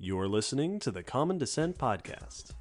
You're listening to the Common Descent Podcast.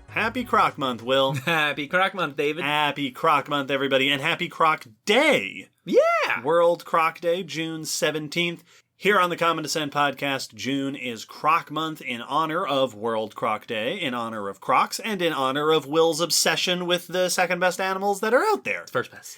Happy Croc Month, Will. Happy Croc Month, David. Happy Croc Month, everybody, and happy Croc Day. Yeah! World Croc Day, June 17th. Here on the Common Descent Podcast, June is Croc Month in honor of World Croc Day, in honor of crocs, and in honor of Will's obsession with the second best animals that are out there. First best.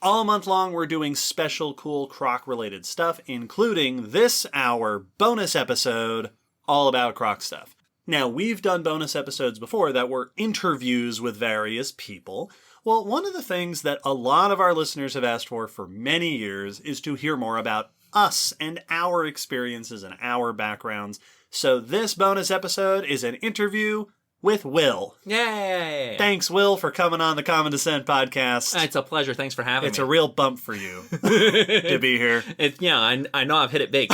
All month long, we're doing special cool croc-related stuff, including this, our bonus episode, all about croc stuff. Now, we've done bonus episodes before that were interviews with various people. Well, one of the things that a lot of our listeners have asked for many years is to hear more about us and our experiences and our backgrounds. So this bonus episode is an interview with Will. Yay! Thanks, Will, for coming on the Common Descent Podcast. It's a pleasure. Thanks for having me. It's a real bump for you to be here. I know I've hit it big.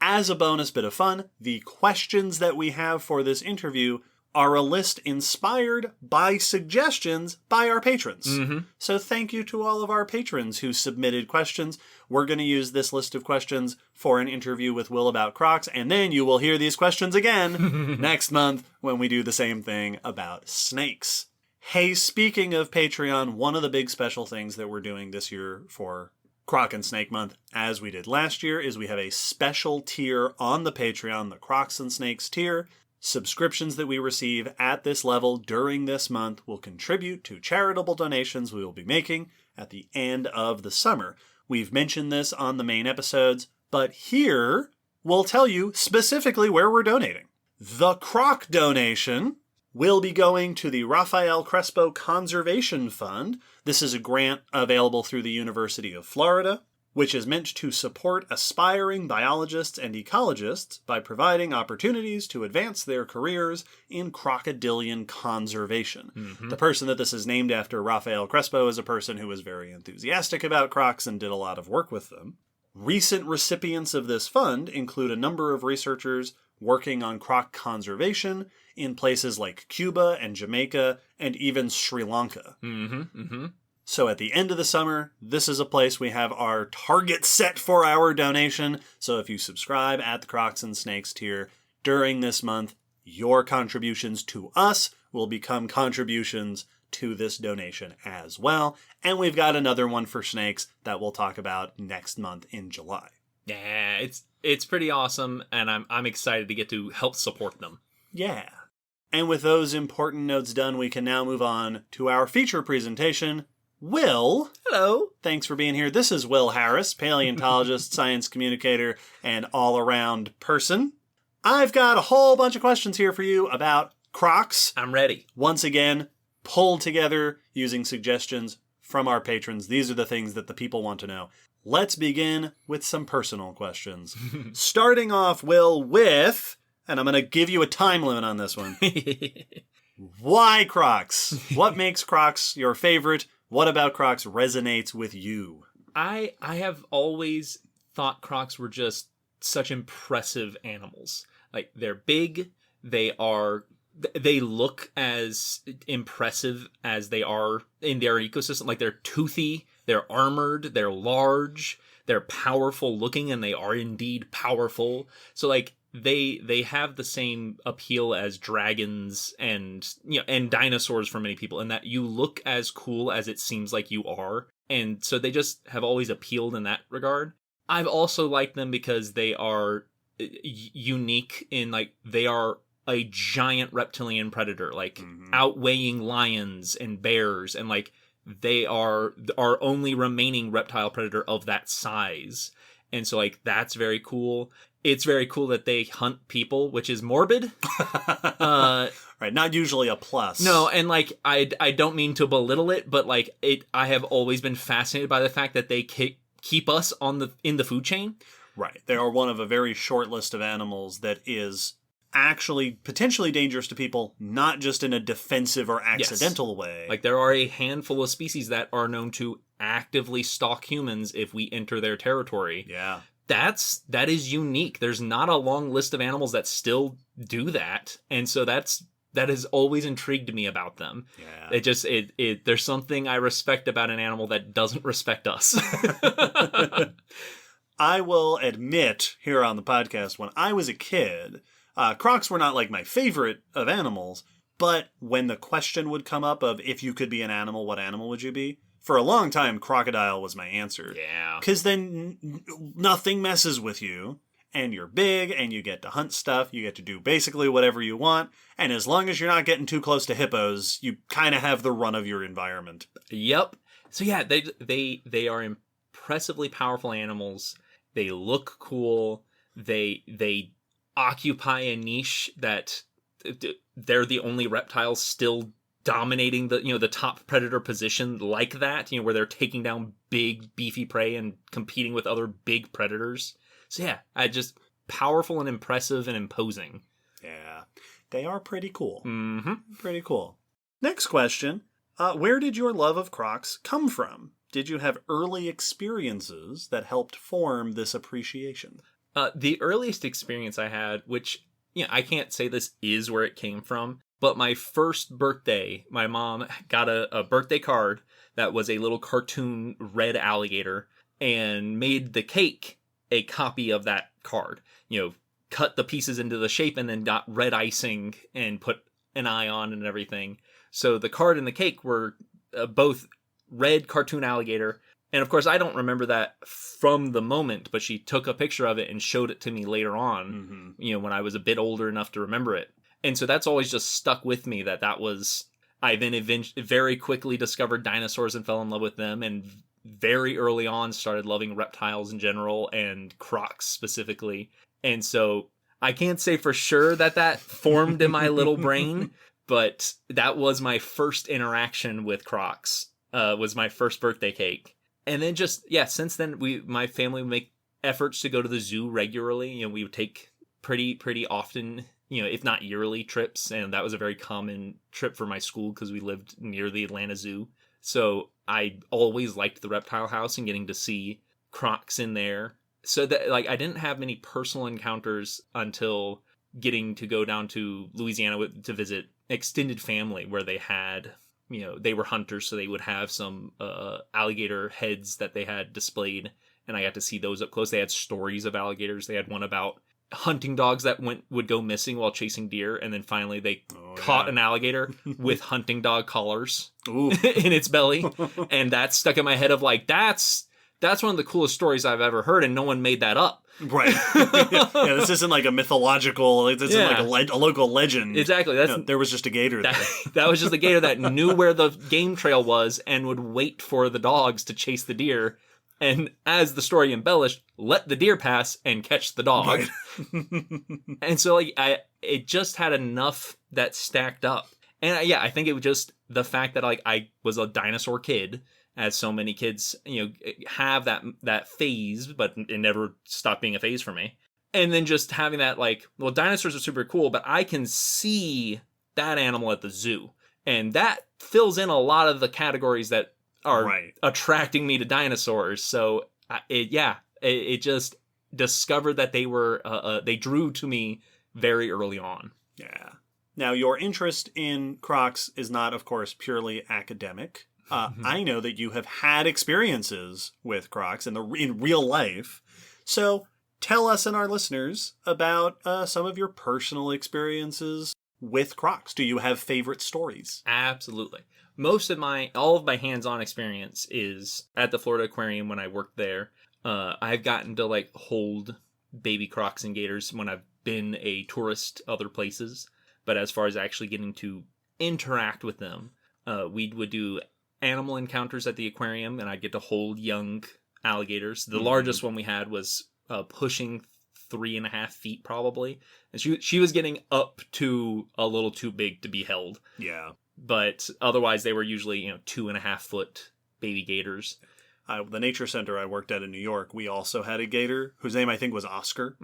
As a bonus bit of fun, the questions that we have for this interview are a list inspired by suggestions by our patrons. Mm-hmm. So thank you to all of our patrons who submitted questions. We're going to use this list of questions for an interview with Will about crocs, and then you will hear these questions again next month when we do the same thing about snakes. Hey, speaking of Patreon, one of the big special things that we're doing this year for Croc and Snake Month, as we did last year, is we have a special tier on the Patreon, the Crocs and Snakes tier. Subscriptions that we receive at this level during this month will contribute to charitable donations we will be making at the end of the summer. We've mentioned this on the main episodes, but here we'll tell you specifically where we're donating. The Croc donation will be going to the Rafael Crespo Conservation Fund. This is a grant available through the University of Florida, which is meant to support aspiring biologists and ecologists by providing opportunities to advance their careers in crocodilian conservation. Mm-hmm. The person that this is named after, Rafael Crespo, is a person who was very enthusiastic about crocs and did a lot of work with them. Recent recipients of this fund include a number of researchers working on croc conservation in places like Cuba and Jamaica and even Sri Lanka. Mm-hmm. Mm-hmm. So at the end of the summer, this is a place we have our target set for our donation. So if you subscribe at the Crocs and Snakes tier during this month, your contributions to us will become contributions to this donation as well. And we've got another one for snakes that we'll talk about next month in July. Yeah, it's pretty awesome, and I'm excited to get to help support them. Yeah. And with those important notes done, we can now move on to our feature presentation. Will. Hello. Thanks for being here. This is Will Harris, paleontologist, science communicator, and all-around person. I've got a whole bunch of questions here for you about crocs. I'm ready. Once again, pulled together using suggestions from our patrons. These are the things that the people want to know. Let's begin with some personal questions. Starting off, Will, with, and I'm going to give you a time limit on this one. Why crocs? What makes crocs your favorite? What about crocs resonates with you? I have always thought crocs were just such impressive animals. Like, they're big, they look as impressive as they are in their ecosystem. Like, they're toothy, they're armored, they're large, they're powerful looking, and they are indeed powerful. So, like, they have the same appeal as dragons and dinosaurs for many people, in that you look as cool as it seems like you are. And so they just have always appealed in that regard. I've also liked them because they are unique in, like, they are a giant reptilian predator, like outweighing lions and bears, and like they are our only remaining reptile predator of that size. And so, like, that's very cool. It's very cool that they hunt people, which is morbid. Right, not usually a plus. No, and like I don't mean to belittle it, but like I have always been fascinated by the fact that they keep us in the food chain. Right, they are one of a very short list of animals that is actually potentially dangerous to people, not just in a defensive or accidental way. Like, there are a handful of species that are known to actively stalk humans if we enter their territory. Yeah. that is unique. There's not a long list of animals that still do that. And so that has always intrigued me about them. Yeah. There's something I respect about an animal that doesn't respect us. I will admit here on the podcast, when I was a kid, crocs were not like my favorite of animals, but when the question would come up of if you could be an animal, what animal would you be? For a long time, crocodile was my answer. Yeah. Because then nothing messes with you, and you're big, and you get to hunt stuff, you get to do basically whatever you want, and as long as you're not getting too close to hippos, you kind of have the run of your environment. Yep. So yeah, they are impressively powerful animals. They look cool. They occupy a niche that they're the only reptiles still dominating the top predator position like that, where they're taking down big beefy prey and competing with other big predators. So yeah, powerful and impressive and imposing. Yeah, they are pretty cool. Mm-hmm. Pretty cool. Next question. Where did your love of crocs come from? Did you have early experiences that helped form this appreciation? The earliest experience I had, which I can't say this is where it came from, but my first birthday, my mom got a birthday card that was a little cartoon red alligator and made the cake a copy of that card. Cut the pieces into the shape and then got red icing and put an eye on and everything. So the card and the cake were both red cartoon alligator. And of course, I don't remember that from the moment, but she took a picture of it and showed it to me later on, when I was a bit older enough to remember it. And so that's always just stuck with me that was... I then very quickly discovered dinosaurs and fell in love with them, and very early on started loving reptiles in general and crocs specifically. And so I can't say for sure that formed in my little brain, but that was my first interaction with crocs, was my first birthday cake. And then since then, my family would make efforts to go to the zoo regularly. We would take pretty often, if not yearly trips. And that was a very common trip for my school because we lived near the Atlanta Zoo. So I always liked the reptile house and getting to see crocs in there. So that I didn't have many personal encounters until getting to go down to Louisiana to visit extended family where they had... they were hunters, so they would have some alligator heads that they had displayed, and I got to see those up close. They had stories of alligators. They had one about hunting dogs that would go missing while chasing deer, and then finally they caught an alligator with hunting dog collars in its belly, and that stuck in my head of that's one of the coolest stories I've ever heard, and no one made that up. Right. Yeah, this isn't like a mythological, this isn't like a local legend. Exactly. There was just a gator there. That was just a gator that knew where the game trail was and would wait for the dogs to chase the deer. And as the story embellished, let the deer pass and catch the dog. Right. And so it just had enough that stacked up. And I think it was just the fact that I was a dinosaur kid, as so many kids, have that phase, but it never stopped being a phase for me. And then just having that dinosaurs are super cool, but I can see that animal at the zoo. And that fills in a lot of the categories that are attracting me to dinosaurs. So it just discovered that they drew to me very early on. Yeah. Now, your interest in crocs is not, of course, purely academic. I know that you have had experiences with crocs in real life. So tell us and our listeners about some of your personal experiences with crocs. Do you have favorite stories? Absolutely. All of my hands-on experience is at the Florida Aquarium when I worked there. I've gotten to hold baby crocs and gators when I've been a tourist other places. But as far as actually getting to interact with them, we would do animal encounters at the aquarium, and I'd get to hold young alligators. The largest one we had was pushing 3.5 feet probably, and she was getting up to a little too big to be held. Yeah, but otherwise they were usually 2.5 foot baby gators. The nature center I worked at in New York, we also had a gator whose name I think was Oscar.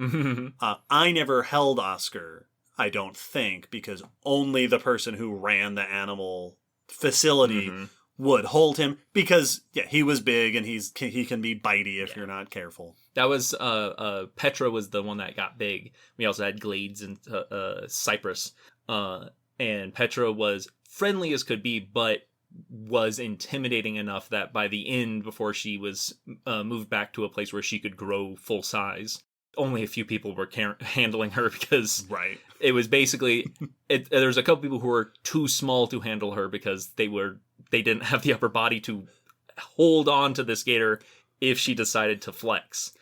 I never held Oscar, I don't think, because only the person who ran the animal facility would hold him because he was big and he can be bitey if you're not careful. That was Petra was the one that got big. We also had Glades and Cypress, and Petra was friendly as could be, but was intimidating enough that by the end, before she was moved back to a place where she could grow full size, only a few people were handling her because it was basically there was a couple people who were too small to handle her because they didn't have the upper body to hold on to this gator if she decided to flex.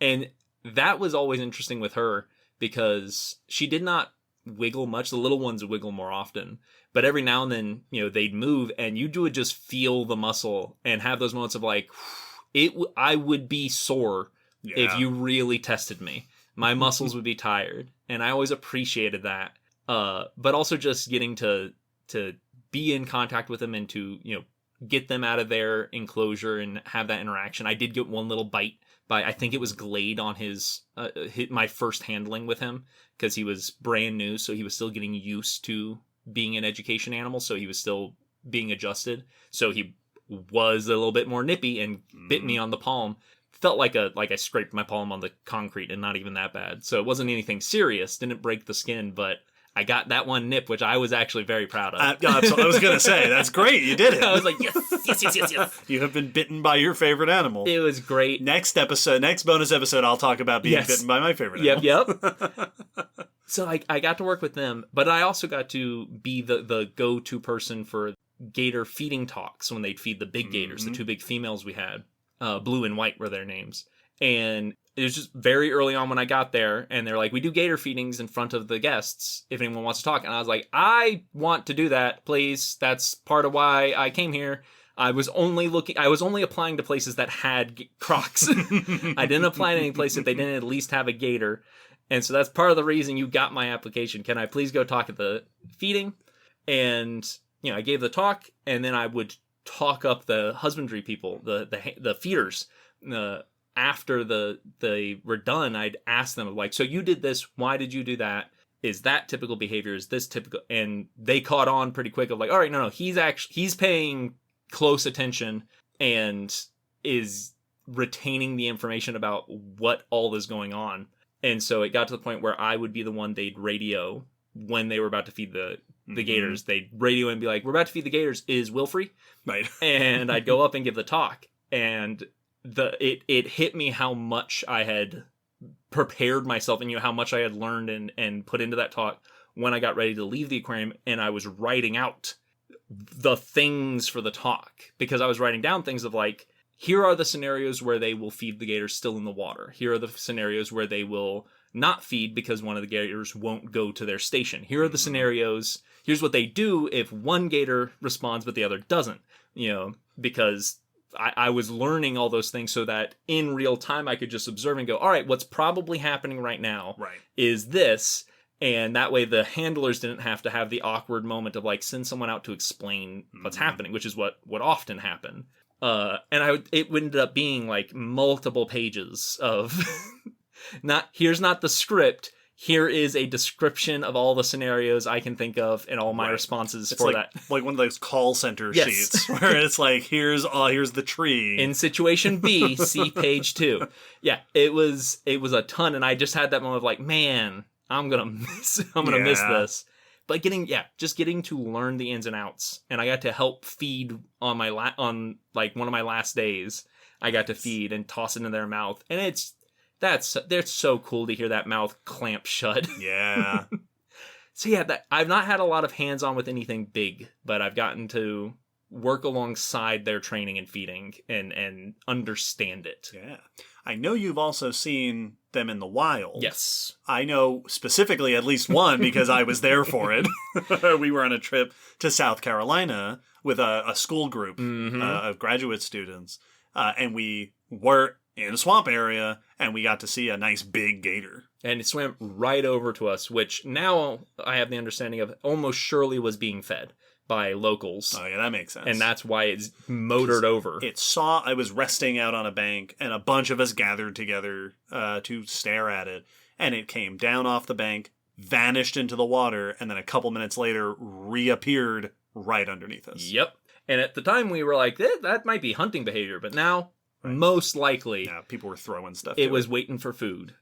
And that was always interesting with her because she did not wiggle much. The little ones wiggle more often, but every now and then, they'd move and you would just feel the muscle and have those moments of like, I would be sore if you really tested me. My muscles would be tired, and I always appreciated that. But also just getting to be in contact with them and to, get them out of their enclosure and have that interaction. I did get one little bite by, I think it was Glade on my first handling with him, because he was brand new, so he was still getting used to being an education animal, so he was still being adjusted. So he was a little bit more nippy and bit me on the palm. Felt like I scraped my palm on the concrete, and not even that bad. So it wasn't anything serious, didn't break the skin, but I got that one nip, which I was actually very proud of. I was going to say, that's great. You did it. I was like, yes. You have been bitten by your favorite animal. It was great. Next bonus episode, I'll talk about being bitten by my favorite animal. Yep. So I got to work with them, but I also got to be the go-to person for gator feeding talks when they'd feed the big gators, the two big females we had. Blue and White were their names. And it was just very early on when I got there, and they're like, we do gator feedings in front of the guests if anyone wants to talk. And I was like, I want to do that, please. That's part of why I came here. I was only applying to places that had crocs. I didn't apply to any place if they didn't at least have a gator. And so that's part of the reason you got my application. Can I please go talk at the feeding? And, I gave the talk, and then I would talk up the husbandry people, the feeders. After they were done, I'd ask them, like, so you did this, why did you do that? Is that typical behavior? Is this typical? And they caught on pretty quick of like, all right, no, he's paying close attention and is retaining the information about what all is going on. And so it got to the point where I would be the one they'd radio when they were about to feed the gators. They'd radio and be like, we're about to feed the gators. Is Will free? Right. And I'd go up and give the talk. And it hit me how much I had prepared myself and how much I had learned and put into that talk when I got ready to leave the aquarium, and I was writing out the things for the talk, because I was writing down things of like, here are the scenarios where they will feed the gators still in the water. Here are the scenarios where they will not feed because one of the gators won't go to their station. Here are the scenarios. Here's what they do if one gator responds but the other doesn't, because I was learning all those things so that in real time I could just observe and go, all right, what's probably happening right now is this. And that way the handlers didn't have to have the awkward moment of like, send someone out to explain what's happening, which is what often happened. It ended up being like multiple pages of here's not the script. Here is a description of all the scenarios I can think of and all my responses for that. Like one of those call center sheets where it's like, here's the tree. In situation B, see page 2. Yeah, it was a ton, and I just had that moment of like, man, I'm gonna miss this. But just getting to learn the ins and outs, and I got to help feed on one of my last days. I got to feed and toss it in their mouth, and that's so cool to hear that mouth clamp shut. Yeah. So yeah, I've not had a lot of hands-on with anything big, but I've gotten to work alongside their training and feeding and understand it. Yeah. I know you've also seen them in the wild. Yes. I know specifically at least one because I was there for it. We were on a trip to South Carolina with a school group of graduate students, and we were in a swamp area, and we got to see a nice big gator. And it swam right over to us, which now I have the understanding of almost surely was being fed by locals. Oh, yeah, that makes sense. And that's why it's motored over. I was resting out on a bank, and a bunch of us gathered together to stare at it. And it came down off the bank, vanished into the water, and then a couple minutes later reappeared right underneath us. Yep. And at the time we were like, that might be hunting behavior. But now, most likely, Yeah, people were throwing stuff. it was waiting for food.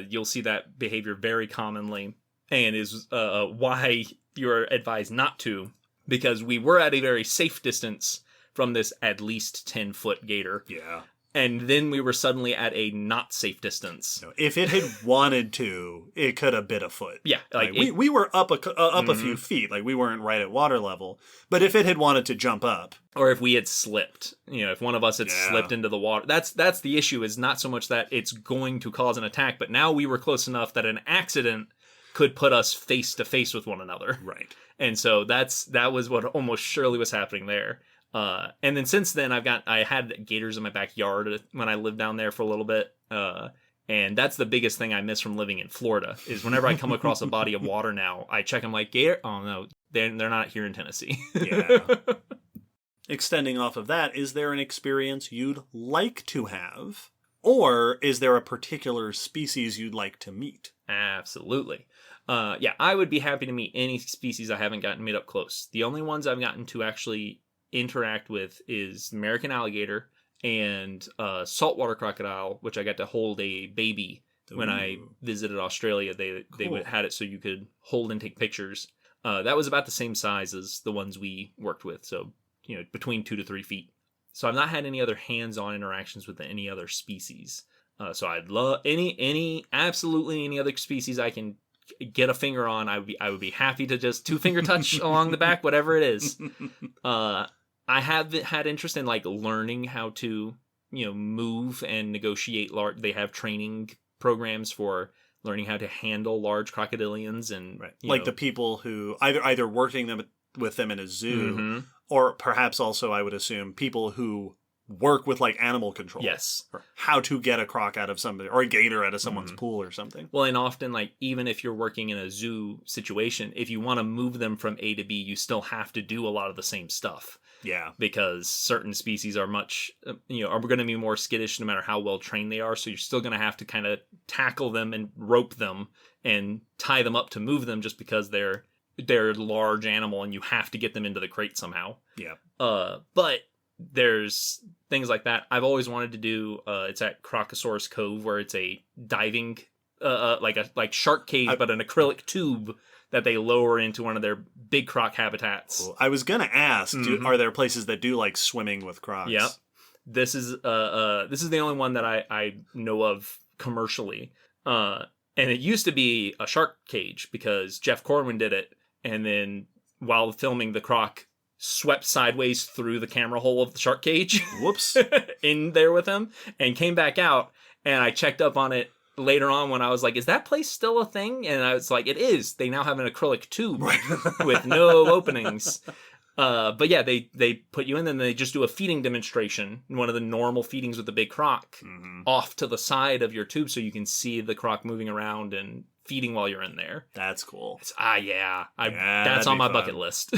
You'll see that behavior very commonly, and is why you're advised not to, because we were at a very safe distance from this at least 10-foot gator. Yeah. And then we were suddenly at a not safe distance. No, if it had wanted to, it could have bit a foot. Yeah. We were up a few feet. Like, we weren't right at water level. But if it had wanted to jump up. Or if we had slipped. If one of us had slipped into the water. That's the issue, is not so much that it's going to cause an attack, but now we were close enough that an accident could put us face to face with one another. Right. And so that was what almost surely was happening there. And then since then, I had gators in my backyard when I lived down there for a little bit. And that's the biggest thing I miss from living in Florida, is whenever I come across a body of water now, I check them like, gator? Oh no, they're not here in Tennessee. Yeah. Extending off of that, is there an experience you'd like to have? Or is there a particular species you'd like to meet? Absolutely. I would be happy to meet any species I haven't gotten to meet up close. The only ones I've gotten to actually interact with is American alligator and saltwater crocodile, which I got to hold a baby when I visited Australia. They had it so you could hold and take pictures. That was about the same size as the ones we worked with, so between 2 to 3 feet. So I've not had any other hands-on interactions with any other species. So I'd love absolutely any other species I can get a finger on. I would be happy to just 2-finger touch along the back, whatever it is. I have had interest in learning how to move and negotiate large. They have training programs for learning how to handle large crocodilians and the people who either working with them in a zoo, or perhaps also, I would assume, people who work with animal control. Yes. Or how to get a croc out of somebody, or a gator out of someone's pool or something. Well, and often even if you're working in a zoo situation, if you want to move them from A to B, you still have to do a lot of the same stuff. Yeah. Because certain species are much, are going to be more skittish no matter how well trained they are. So you're still going to have to kind of tackle them and rope them and tie them up to move them, just because they're a large animal and you have to get them into the crate somehow. Yeah. But there's things like that. I've always wanted to do, it's at Crocosaurus Cove, where it's a diving, like shark cage, but an acrylic tube that they lower into one of their big croc habitats. Well, I was going to ask, are there places that do swimming with crocs? Yep. This is the only one that I know of commercially. And it used to be a shark cage because Jeff Corwin did it. And then while filming, the croc swept sideways through the camera hole of the shark cage. Whoops. In there with him, and came back out. And I checked up on it later on when I was like, is that place still a thing? And I was like, it is. They now have an acrylic tube with no openings. But yeah, they put you in, and they just do a feeding demonstration, one of the normal feedings with the big croc, off to the side of your tube so you can see the croc moving around and feeding while you're in there. That's cool. That's on my bucket list.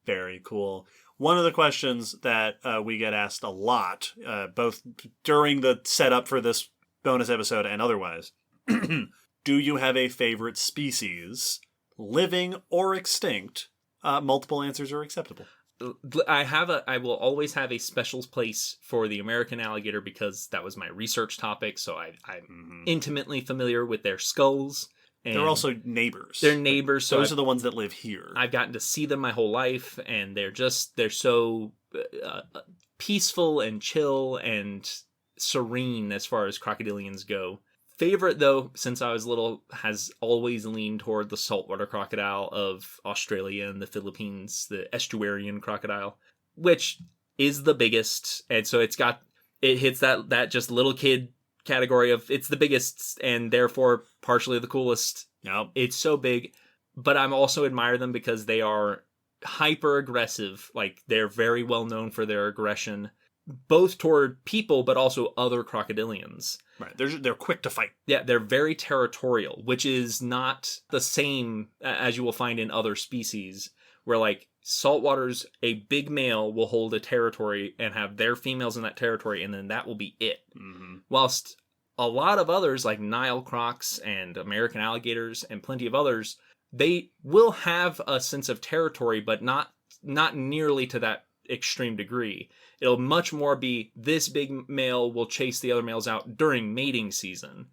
Very cool. One of the questions that we get asked a lot, both during the setup for this bonus episode and otherwise, do you have a favorite species, living or extinct? Multiple answers are acceptable. I will always have a special place for the American alligator because that was my research topic. So I'm intimately familiar with their skulls. And they're also neighbors. They're neighbors. So those are the ones that live here. I've gotten to see them my whole life, and they're so peaceful and chill and serene as far as crocodilians go. Favorite, though, since I was little, has always leaned toward the saltwater crocodile of Australia and the Philippines, the estuarian crocodile, which is the biggest. And so it hits that just little kid category of it's the biggest and therefore partially the coolest. Yep. It's so big, but I'm also admire them because they are hyper aggressive. They're very well known for their aggression, both toward people but also other crocodilians. Right. They're quick to fight. Yeah, they're very territorial, which is not the same as you will find in other species, where saltwater's a big male will hold a territory and have their females in that territory, and then that will be it. Whilst a lot of others, like Nile crocs and American alligators and plenty of others, they will have a sense of territory, but not nearly to that extreme degree. It'll much more be this big male will chase the other males out during mating season,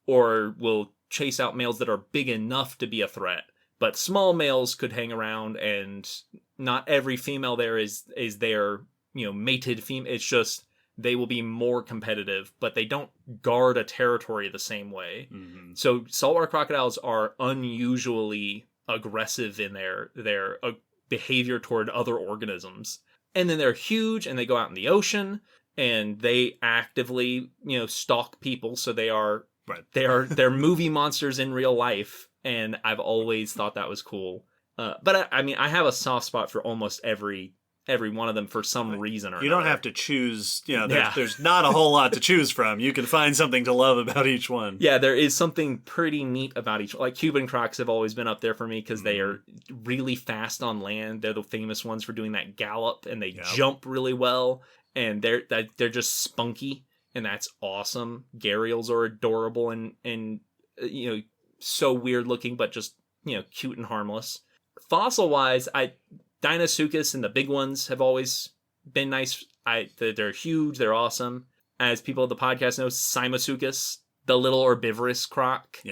or will chase out males that are big enough to be a threat. But small males could hang around, and not every female there is their, mated female. It's just they will be more competitive, but they don't guard a territory the same way. Mm-hmm. So saltwater crocodiles are unusually aggressive in their behavior toward other organisms. And then they're huge, and they go out in the ocean, and they actively, stalk people. So they are, right. they're movie monsters in real life. And I've always thought that was cool. But I have a soft spot for almost every one of them for some reason or You another. don't have to choose, there's not a whole lot to choose from. You can find something to love about each one. Yeah, there is something pretty neat about each one. Like Cuban crocs have always been up there for me because they are really fast on land. They're the famous ones for doing that gallop, and they jump really well, and they're just spunky, and that's awesome. Gharials are adorable and so weird looking, but just, cute and harmless. Fossil wise, Deinosuchus and the big ones have always been nice. They're huge. They're awesome. As people of the podcast know, Simosuchus, the little herbivorous croc,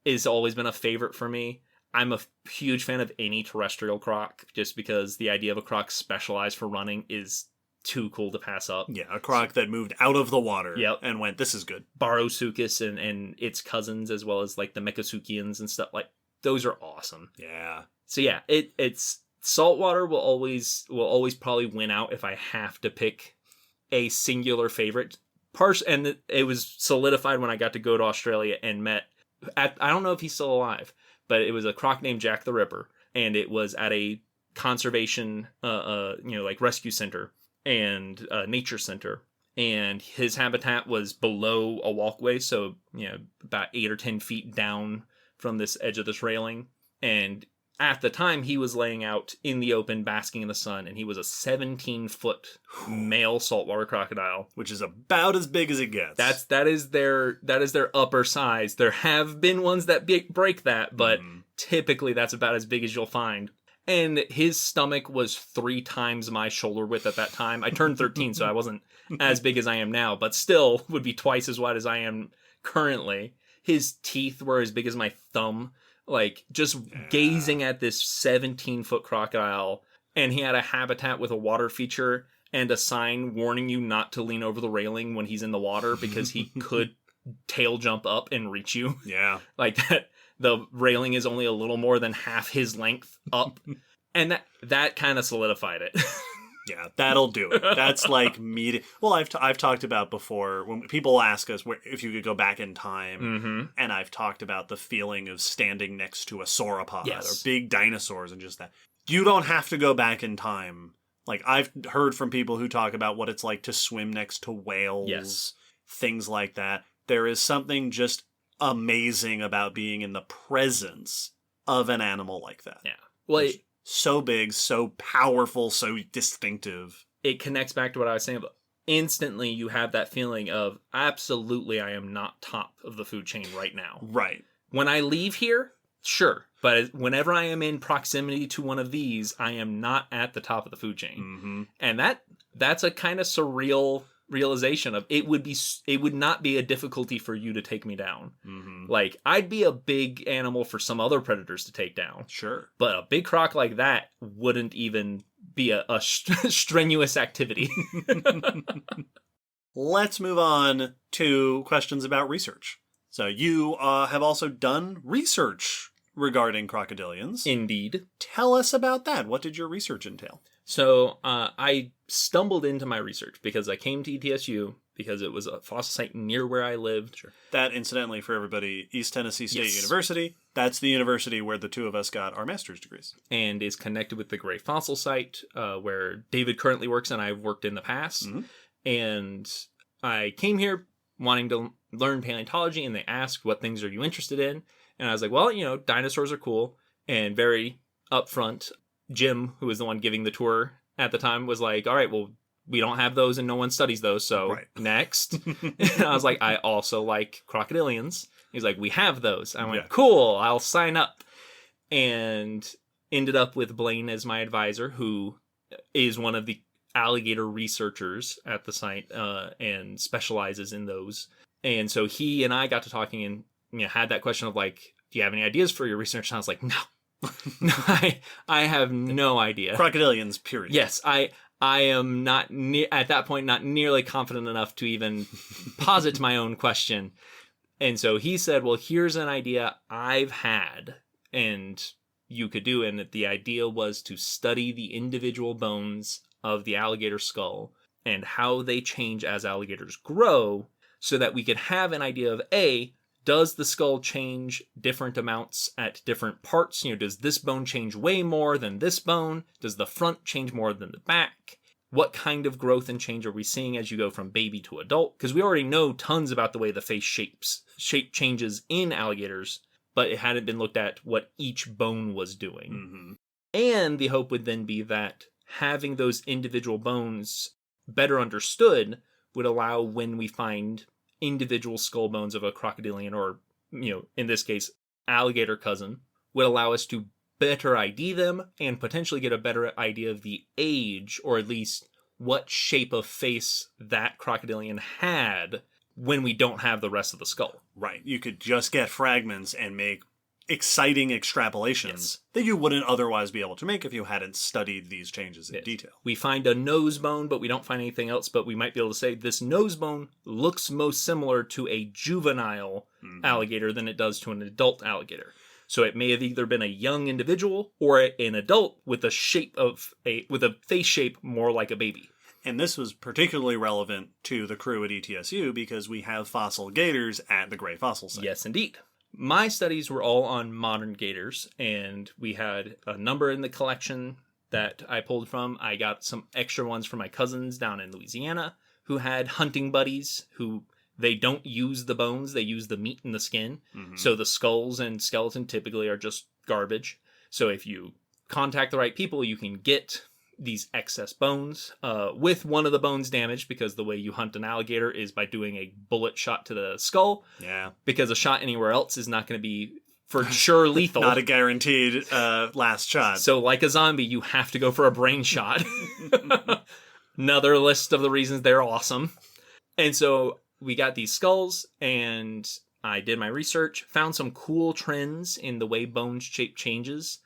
is always been a favorite for me. I'm a huge fan of any terrestrial croc, just because the idea of a croc specialized for running is too cool to pass up. Yeah, a croc that moved out of the water and went, this is good. Barosuchus and its cousins, as well as like the Mechasuchians and stuff, like those are awesome. Yeah. So yeah, it's saltwater will always probably win out if I have to pick a singular favorite. And it was solidified when I got to go to Australia and met I don't know if he's still alive, but it was a croc named Jack the Ripper, and it was at a conservation like rescue center and nature center, and his habitat was below a walkway, so about 8 or 10 feet down from this edge of this railing. And at the time, he was laying out in the open, basking in the sun, and he was a 17-foot male saltwater crocodile, which is about as big as it gets. That is their upper size. There have been ones that break that, but typically that's about as big as you'll find. And his stomach was 3 times my shoulder width at that time. I turned 13, so I wasn't as big as I am now, but still would be twice as wide as I am currently. His teeth were as big as my thumb. Like, just gazing at this 17-foot crocodile, and he had a habitat with a water feature and a sign warning you not to lean over the railing when he's in the water because he could tail jump up and reach you. Yeah. Like that. The railing is only a little more than half his length up. And that kind of solidified it. Yeah, that'll do it. That's like me. Well, I've talked about before when people ask us if you could go back in time, and I've talked about the feeling of standing next to a sauropod or big dinosaurs and just that. You don't have to go back in time. Like, I've heard from people who talk about what it's like to swim next to whales, things like that. There is something just amazing about being in the presence of an animal like that. Yeah. Well, so big, so powerful, so distinctive. It connects back to what I was saying about instantly you have that feeling of absolutely I am not top of the food chain right now. Right. When I leave here, sure. But whenever I am in proximity to one of these, I am not at the top of the food chain. Mm-hmm. And that's a kind of surreal realization of it would not be a difficulty for you to take me down. Mm-hmm. Like, I'd be a big animal for some other predators to take down. Sure. But a big croc like that wouldn't even be a strenuous activity. Let's move on to questions about research. So you have also done research regarding crocodilians. Indeed. Tell us about that. What did your research entail? So I stumbled into my research because I came to ETSU because it was a fossil site near where I lived. Sure. That, incidentally, for everybody, East Tennessee State University, that's the university where the two of us got our master's degrees. And is connected with the Gray Fossil Site, where David currently works and I've worked in the past. Mm-hmm. And I came here wanting to learn paleontology, and they asked, what things are you interested in? And I was like, well, dinosaurs are cool. And very upfront, Jim, who was the one giving the tour at the time, was like, all right, well, we don't have those and no one studies those, so next. And I was like, I also like crocodilians. He's like, we have those. I went, cool, I'll sign up. And ended up with Blaine as my advisor, who is one of the alligator researchers at the site and specializes in those. And so he and I got to talking and had that question of like, do you have any ideas for your research? And I was like, no. No, I have no idea. Crocodilians, period. Yes, I am not at that point not nearly confident enough to even posit my own question. And so he said, well, here's an idea I've had and you could do. And the idea was to study the individual bones of the alligator skull and how they change as alligators grow so that we could have an idea of A, does the skull change different amounts at different parts? Does this bone change way more than this bone? Does the front change more than the back? What kind of growth and change are we seeing as you go from baby to adult? Because we already know tons about the way the face shape changes in alligators, but it hadn't been looked at what each bone was doing. Mm-hmm. And the hope would then be that having those individual bones better understood would allow when we find individual skull bones of a crocodilian or, in this case, alligator cousin, would allow us to better ID them and potentially get a better idea of the age or at least what shape of face that crocodilian had when we don't have the rest of the skull. Right. You could just get fragments and make exciting extrapolations Yes. that you wouldn't otherwise be able to make if you hadn't studied these changes in detail. We find a nose bone, but we don't find anything else, but we might be able to say this nose bone looks most similar to a juvenile alligator than it does to an adult alligator. So it may have either been a young individual or an adult with a face shape more like a baby. And this was particularly relevant to the crew at ETSU because we have fossil gators at the Gray Fossil Site. Yes, indeed. My studies were all on modern gators, and we had a number in the collection that I pulled from. I got some extra ones from my cousins down in Louisiana who had hunting buddies who they don't use the bones, they use the meat and the skin. Mm-hmm. So the skulls and skeleton typically are just garbage. So if you contact the right people, you can get these excess bones with one of the bones damaged because the way you hunt an alligator is by doing a bullet shot to the skull. Yeah. Because a shot anywhere else is not going to be for sure lethal. Not a guaranteed last shot. So like a zombie, you have to go for a brain shot. Another list of the reasons they're awesome. And so we got these skulls and I did my research, found some cool trends in the way bone shape changes.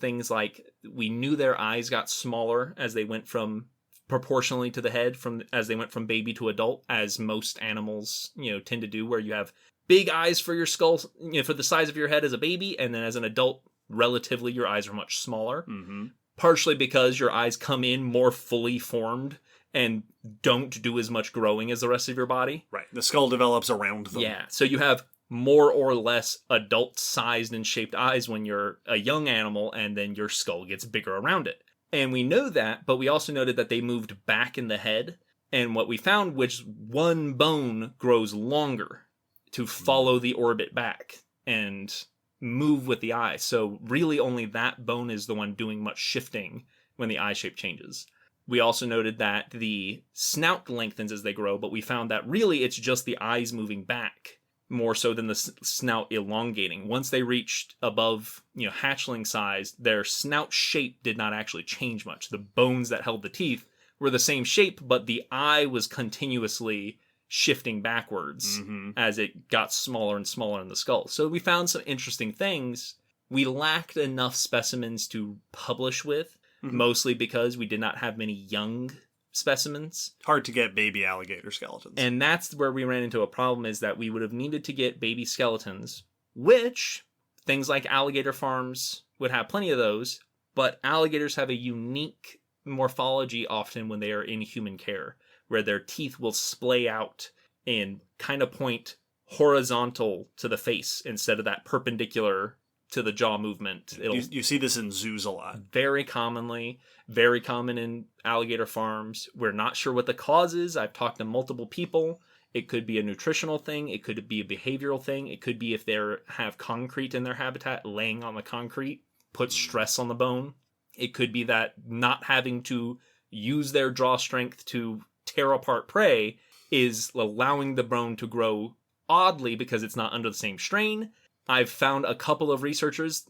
Things like we knew their eyes got smaller as they went from proportionally to the head as they went from baby to adult, as most animals, tend to do, where you have big eyes for your skull, for the size of your head as a baby. And then as an adult, relatively, your eyes are much smaller. Mm-hmm. Partially because your eyes come in more fully formed and don't do as much growing as the rest of your body. Right. The skull develops around them. Yeah. So you have more or less adult-sized and shaped eyes when you're a young animal, and then your skull gets bigger around it. And we know that, but we also noted that they moved back in the head. And what we found, which one bone grows longer to follow the orbit back and move with the eye. So really only that bone is the one doing much shifting when the eye shape changes. We also noted that the snout lengthens as they grow, but we found that really it's just the eyes moving back more so than the snout elongating. Once they reached above, hatchling size, their snout shape did not actually change much. The bones that held the teeth were the same shape, but the eye was continuously shifting backwards as it got smaller and smaller in the skull. So we found some interesting things. We lacked enough specimens to publish with, mostly because we did not have many young specimens. Hard to get baby alligator skeletons. And that's where we ran into a problem, is that we would have needed to get baby skeletons, which things like alligator farms would have plenty of those, but alligators have a unique morphology often when they are in human care, where their teeth will splay out and kind of point horizontal to the face instead of that perpendicular to the jaw movement. You see this in zoos a lot. Very common in alligator farms. We're not sure what the cause is. I've talked to multiple people. It could be a nutritional thing. It could be a behavioral thing. It could be if they have concrete in their habitat, laying on the concrete puts stress on the bone. It could be that not having to use their jaw strength to tear apart prey is allowing the bone to grow oddly because it's not under the same strain. I've found a couple of researchers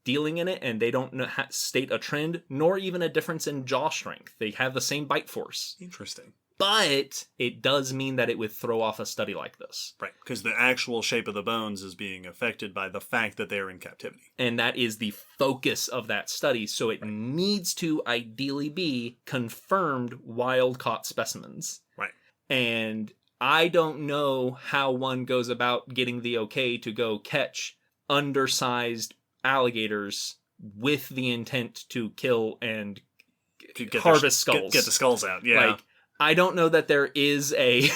dealing in it, and they don't state a trend, nor even a difference in jaw strength. They have the same bite force. Interesting. But it does mean that it would throw off a study like this. Right, because the actual shape of the bones is being affected by the fact that they're in captivity. And that is the focus of that study, so it needs to ideally be confirmed wild-caught specimens. Right. And I don't know how one goes about getting the okay to go catch undersized alligators with the intent to kill and harvest skulls. Get the skulls out, yeah. Like, I don't know that there is a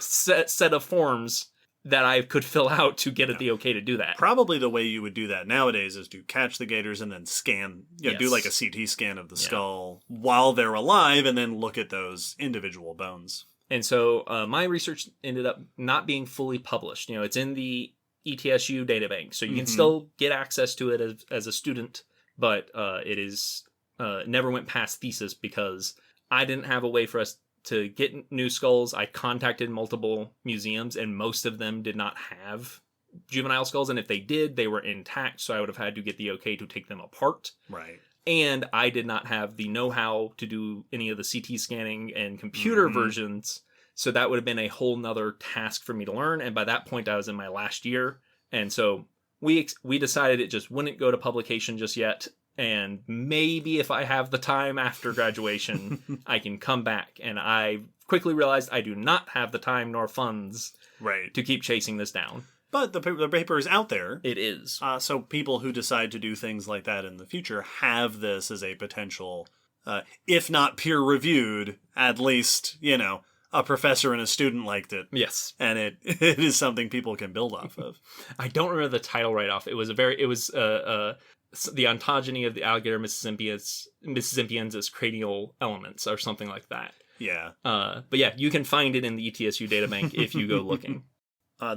set of forms that I could fill out to get it the okay to do that. Probably the way you would do that nowadays is to catch the gators and then scan, do like a CT scan of the skull while they're alive and then look at those individual bones. And so my research ended up not being fully published. It's in the ETSU databank, so you can still get access to it as a student, but it is never went past thesis because I didn't have a way for us to get new skulls. I contacted multiple museums, and most of them did not have juvenile skulls, and if they did, they were intact, so I would have had to get the okay to take them apart. Right. And I did not have the know-how to do any of the CT scanning and computer versions, so that would have been a whole nother task for me to learn, and by that point, I was in my last year, and so we decided it just wouldn't go to publication just yet. And maybe if I have the time after graduation, I can come back. And I quickly realized I do not have the time nor funds to keep chasing this down. But the paper is out there. It is. So people who decide to do things like that in the future have this as a potential, if not peer-reviewed, at least, a professor and a student liked it. Yes. And it is something people can build off of. I don't remember the title right off. It was the ontogeny of the alligator Mississippiensis cranial elements or something like that. Yeah. But yeah, you can find it in the ETSU databank if you go looking.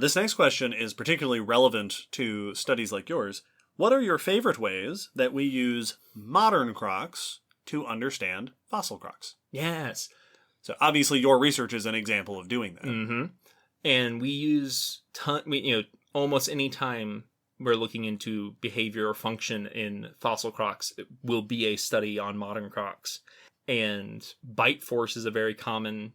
This next question is particularly relevant to studies like yours. What are your favorite ways that we use modern crocs to understand fossil crocs? Yes. So obviously your research is an example of doing that. Mm-hmm. And we use almost any time we're looking into behavior or function in fossil crocs, it will be a study on modern crocs. And bite force is a very common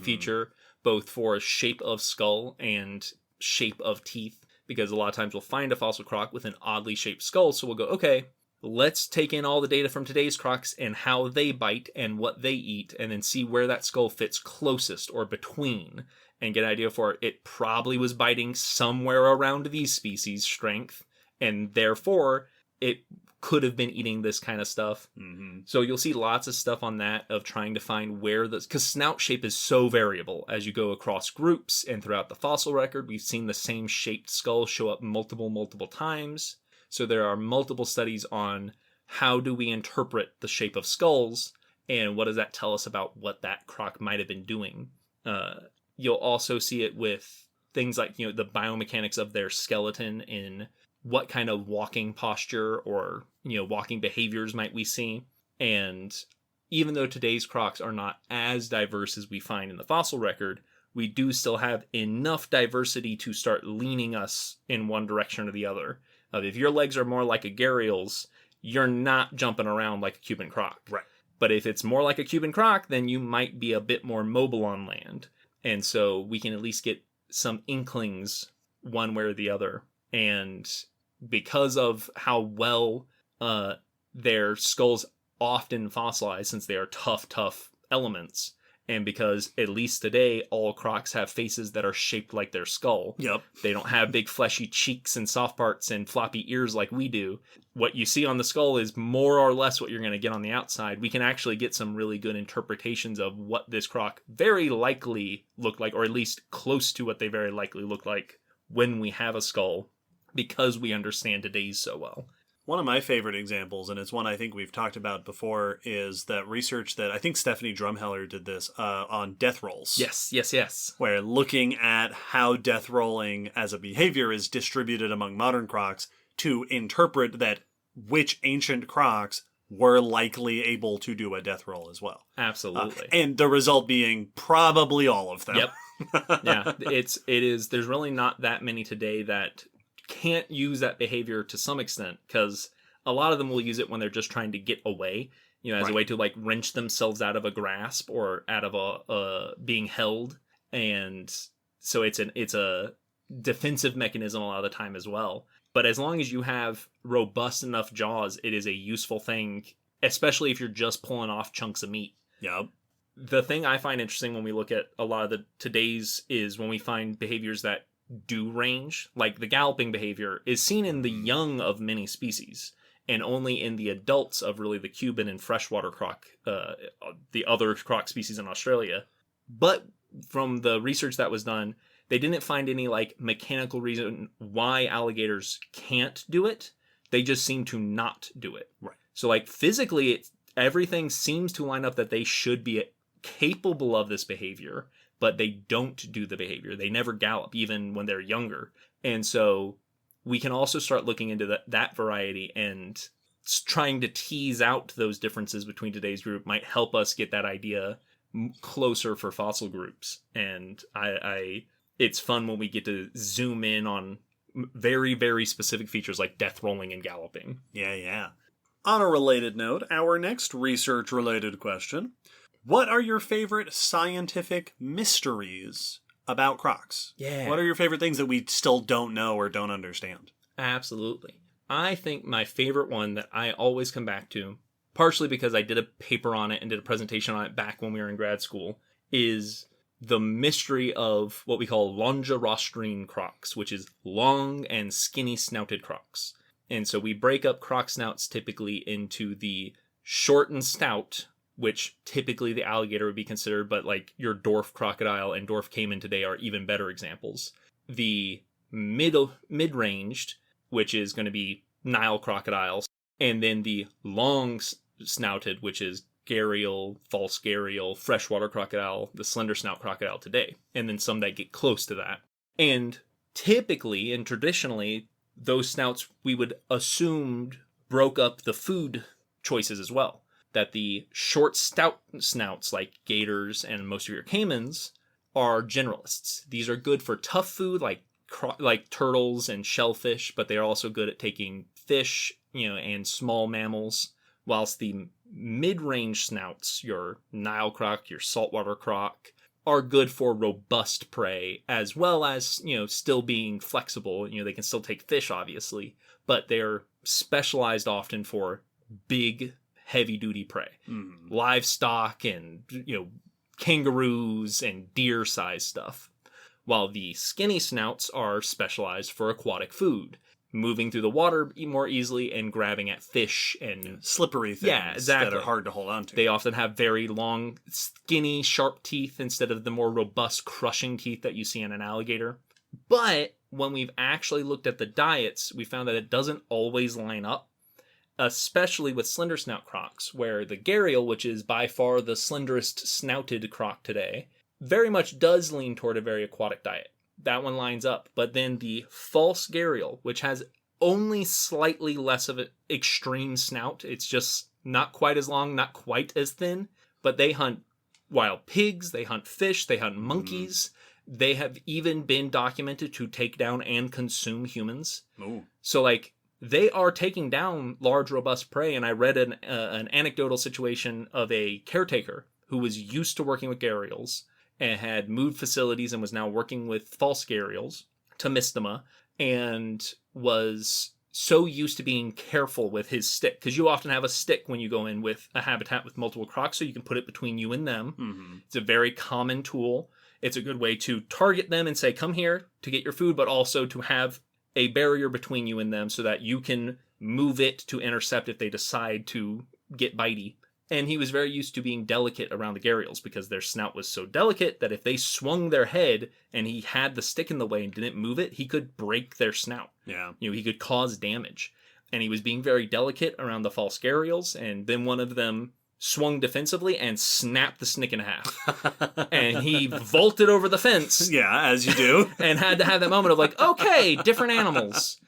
feature, both for shape of skull and shape of teeth, because a lot of times we'll find a fossil croc with an oddly shaped skull, so we'll go, okay, let's take in all the data from today's crocs and how they bite and what they eat, and then see where that skull fits closest or between, and get an idea for it probably was biting somewhere around these species' strength, and therefore it could have been eating this kind of stuff. Mm-hmm. So you'll see lots of stuff on that of trying to find where because snout shape is so variable as you go across groups, and throughout the fossil record, we've seen the same shaped skull show up multiple times. So there are multiple studies on how do we interpret the shape of skulls, and what does that tell us about what that croc might have been doing. You'll also see it with things like, the biomechanics of their skeleton in what kind of walking posture or, walking behaviors might we see. And even though today's crocs are not as diverse as we find in the fossil record, we do still have enough diversity to start leaning us in one direction or the other. If your legs are more like a gharial's, you're not jumping around like a Cuban croc. Right. But if it's more like a Cuban croc, then you might be a bit more mobile on land. And so we can at least get some inklings one way or the other. And because of how well their skulls often fossilize, since they are tough elements, and because at least today all crocs have faces that are shaped like their skull. Yep. They don't have big fleshy cheeks and soft parts and floppy ears like we do. What you see on the skull is more or less what you're going to get on the outside. We can actually get some really good interpretations of what this croc very likely looked like, or at least close to what they very likely look like when we have a skull, because we understand today's so well. One of my favorite examples, and it's one I think we've talked about before, is that research that I think Stephanie Drumheller did this on death rolls. Yes. Where looking at how death rolling as a behavior is distributed among modern crocs to interpret that which ancient crocs were likely able to do a death roll as well. Absolutely. And the result being probably all of them. Yep. Yeah, it is. There's really not that many today that can't use that behavior to some extent, because a lot of them will use it when they're just trying to get away, as a way to like wrench themselves out of a grasp or out of a being held, and so it's a defensive mechanism a lot of the time as well. But as long as you have robust enough jaws, it is a useful thing, especially if you're just pulling off chunks of meat. Yep. The thing I find interesting when we look at a lot of the today's is when we find behaviors that do range, like the galloping behavior is seen in the young of many species and only in the adults of really the Cuban and freshwater croc, the other croc species in Australia. But from the research that was done, they didn't find any like mechanical reason why alligators can't do it. They just seem to not do it. Right. So like physically, everything seems to line up that they should be capable of this behavior, but they don't do the behavior. They never gallop, even when they're younger. And so we can also start looking into that variety, and trying to tease out those differences between today's group might help us get that idea closer for fossil groups. And it's fun when we get to zoom in on very, very specific features like death rolling and galloping. Yeah. On a related note, our next research-related question: what are your favorite scientific mysteries about crocs? Yeah. What are your favorite things that we still don't know or don't understand? Absolutely. I think my favorite one that I always come back to, partially because I did a paper on it and did a presentation on it back when we were in grad school, is the mystery of what we call longirostrine crocs, which is long and skinny snouted crocs. And so we break up croc snouts typically into the short and stout, which typically the alligator would be considered, but like your dwarf crocodile and dwarf caiman today are even better examples. The mid-ranged, which is going to be Nile crocodiles, and then the long snouted, which is gharial, false gharial, freshwater crocodile, the slender snout crocodile today, and then some that get close to that. And typically and traditionally, those snouts we would assumed broke up the food choices as well. That the short stout snouts like gators and most of your caimans are generalists. These are good for tough food like turtles and shellfish, but they are also good at taking fish, and small mammals. Whilst the mid-range snouts, your Nile croc, your saltwater croc, are good for robust prey, as well as, still being flexible. They can still take fish, obviously, but they're specialized often for big, heavy-duty prey. Livestock and, kangaroos and deer-sized stuff. While the skinny snouts are specialized for aquatic food, moving through the water more easily and grabbing at fish and slippery things that are hard to hold on to. They often have very long, skinny, sharp teeth instead of the more robust, crushing teeth that you see in an alligator. But when we've actually looked at the diets, we found that it doesn't always line up, especially with slender snout crocs, where the gharial, which is by far the slenderest snouted croc today, very much does lean toward a very aquatic diet. That one lines up. But then the false gharial, which has only slightly less of an extreme snout, it's just not quite as long, not quite as thin, but they hunt wild pigs, they hunt fish, they hunt monkeys. They have even been documented to take down and consume humans. So they are taking down large, robust prey. And I read an anecdotal situation of a caretaker who was used to working with gharials and had moved facilities and was now working with false gharials to Mystema, and was so used to being careful with his stick, because you often have a stick when you go in with a habitat with multiple crocs, so you can put it between you and them. It's a very common tool. It's a good way to target them and say, come here to get your food, but also to have a barrier between you and them so that you can move it to intercept if they decide to get bitey. And he was very used to being delicate around the gharials because their snout was so delicate that if they swung their head and he had the stick in the way and didn't move it, he could break their snout. Yeah. He could cause damage. And he was being very delicate around the false gharials, and then one of them swung defensively and snapped the snick in half. And he vaulted over the fence. Yeah, as you do. And had to have that moment of okay, different animals.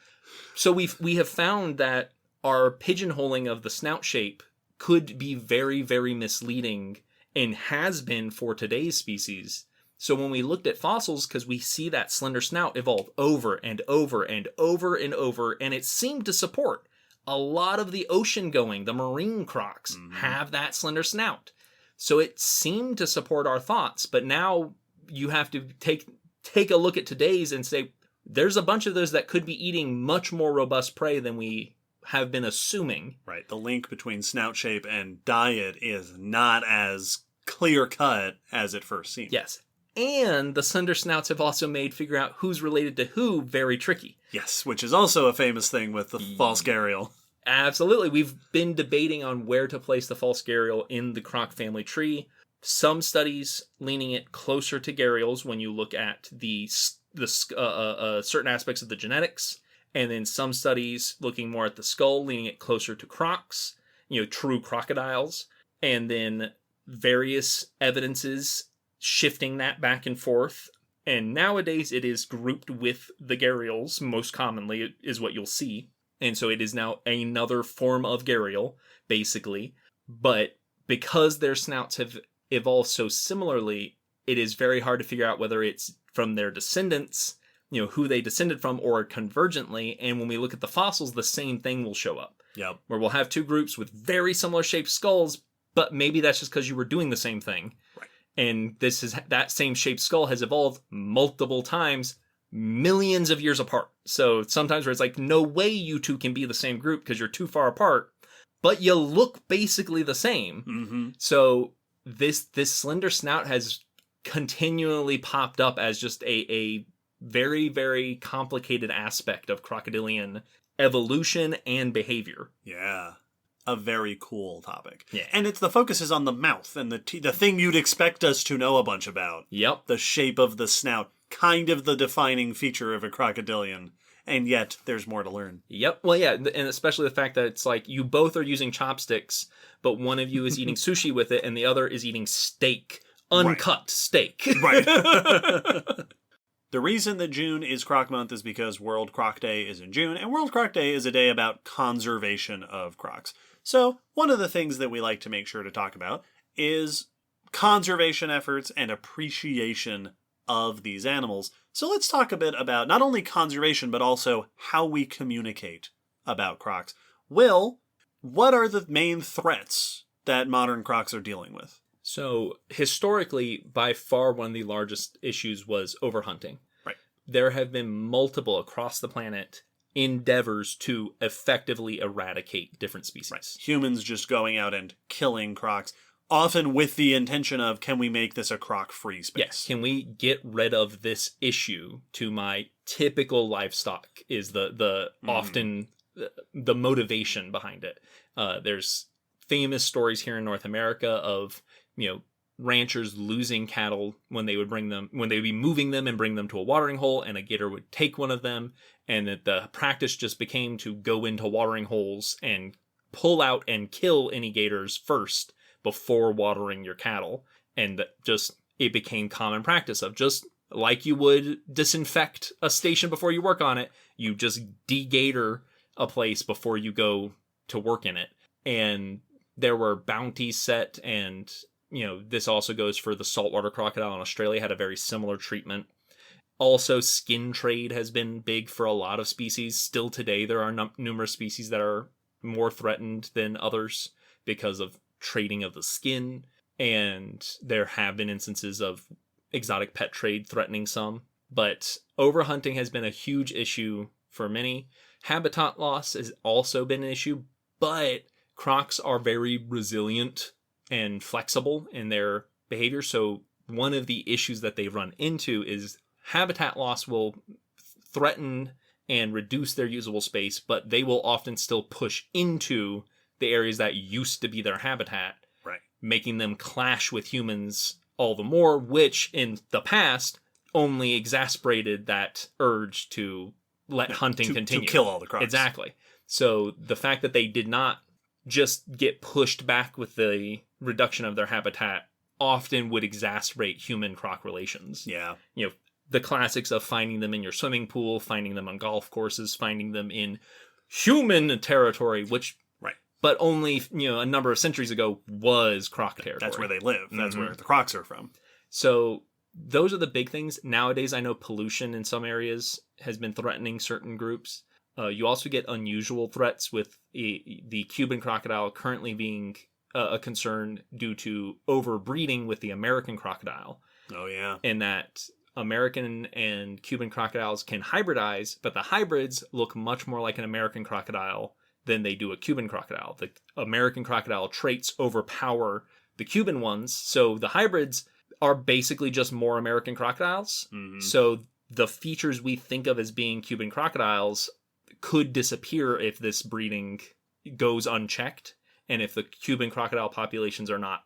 So we have found that our pigeonholing of the snout shape could be very, very misleading, and has been for today's species, So when we looked at fossils, because we see that slender snout evolve over and over and over and over, and it seemed to support a lot of the ocean-going, the marine crocs, have that slender snout. So it seemed to support our thoughts, but now you have to take a look at today's and say, there's a bunch of those that could be eating much more robust prey than we have been assuming. Right. The link between snout shape and diet is not as clear-cut as it first seemed. Yes. And the slender snouts have also made figuring out who's related to who very tricky. Yes, which is also a famous thing with the false gharial. Absolutely. We've been debating on where to place the false gharial in the croc family tree. Some studies leaning it closer to gharials when you look at the certain aspects of the genetics, and then some studies looking more at the skull, leaning it closer to crocs, true crocodiles, and then various evidences shifting that back and forth. And nowadays it is grouped with the gharials, most commonly is what you'll see. And so it is now another form of gharial, basically. But because their snouts have evolved so similarly, it is very hard to figure out whether it's from their descendants, who they descended from, or convergently. And when we look at the fossils, the same thing will show up. Yep. Where we'll have two groups with very similar shaped skulls, but maybe that's just because you were doing the same thing. Right. And that same shaped skull has evolved multiple times, millions of years apart. So sometimes where it's like, no way you two can be the same group because you're too far apart, but you look basically the same. Mm-hmm. So this slender snout has continually popped up as just a very, very complicated aspect of crocodilian evolution and behavior. Yeah. A very cool topic. Yeah. And the focus is on the mouth and the thing you'd expect us to know a bunch about. Yep. The shape of the snout, kind of the defining feature of a crocodilian. And yet, there's more to learn. Yep. Well, yeah, and especially the fact that it's like you both are using chopsticks, but one of you is eating sushi with it, and the other is eating steak. Uncut steak. Right. The reason that June is Croc Month is because World Croc Day is in June, and World Croc Day is a day about conservation of crocs. So, one of the things that we like to make sure to talk about is conservation efforts and appreciation of these animals. So let's talk a bit about not only conservation, but also how we communicate about crocs. Will, what are the main threats that modern crocs are dealing with? So, historically, by far one of the largest issues was overhunting. Right. There have been multiple across the planet endeavors to effectively eradicate different species. Right. Humans just going out and killing crocs, often with the intention of, can we make this a croc-free space? Yes, can we get rid of this issue to my typical livestock is the often the motivation behind it. There's famous stories here in North America of, ranchers losing cattle when they would be moving them and bring them to a watering hole, and a gator would take one of them, and that the practice just became to go into watering holes and pull out and kill any gators first before watering your cattle. And it became common practice of just like you would disinfect a station before you work on it, you just de-gator a place before you go to work in it. And there were bounties set, and this also goes for the saltwater crocodile in Australia, had a very similar treatment. Also, skin trade has been big for a lot of species. Still today, there are numerous species that are more threatened than others because of trading of the skin. And there have been instances of exotic pet trade threatening some. But overhunting has been a huge issue for many. Habitat loss has also been an issue, but crocs are very resilient and flexible in their behavior. So one of the issues that they run into is habitat loss will threaten and reduce their usable space, but they will often still push into the areas that used to be their habitat, right, making them clash with humans all the more, which in the past only exasperated that urge to let hunting continue. To kill all the crocs. Exactly. So the fact that they did not just get pushed back with the reduction of their habitat often would exacerbate human-croc relations. Yeah. The classics of finding them in your swimming pool, finding them on golf courses, finding them in human territory, which, right, but only, a number of centuries ago was croc territory. That's where they live. That's where the crocs are from. So those are the big things. Nowadays, I know pollution in some areas has been threatening certain groups. You also get unusual threats with the Cuban crocodile currently being a concern due to overbreeding with the American crocodile. Oh, yeah. And that American and Cuban crocodiles can hybridize, but the hybrids look much more like an American crocodile than they do a Cuban crocodile. The American crocodile traits overpower the Cuban ones, so the hybrids are basically just more American crocodiles. Mm-hmm. So the features we think of as being Cuban crocodiles could disappear if this breeding goes unchecked, and if the Cuban crocodile populations are not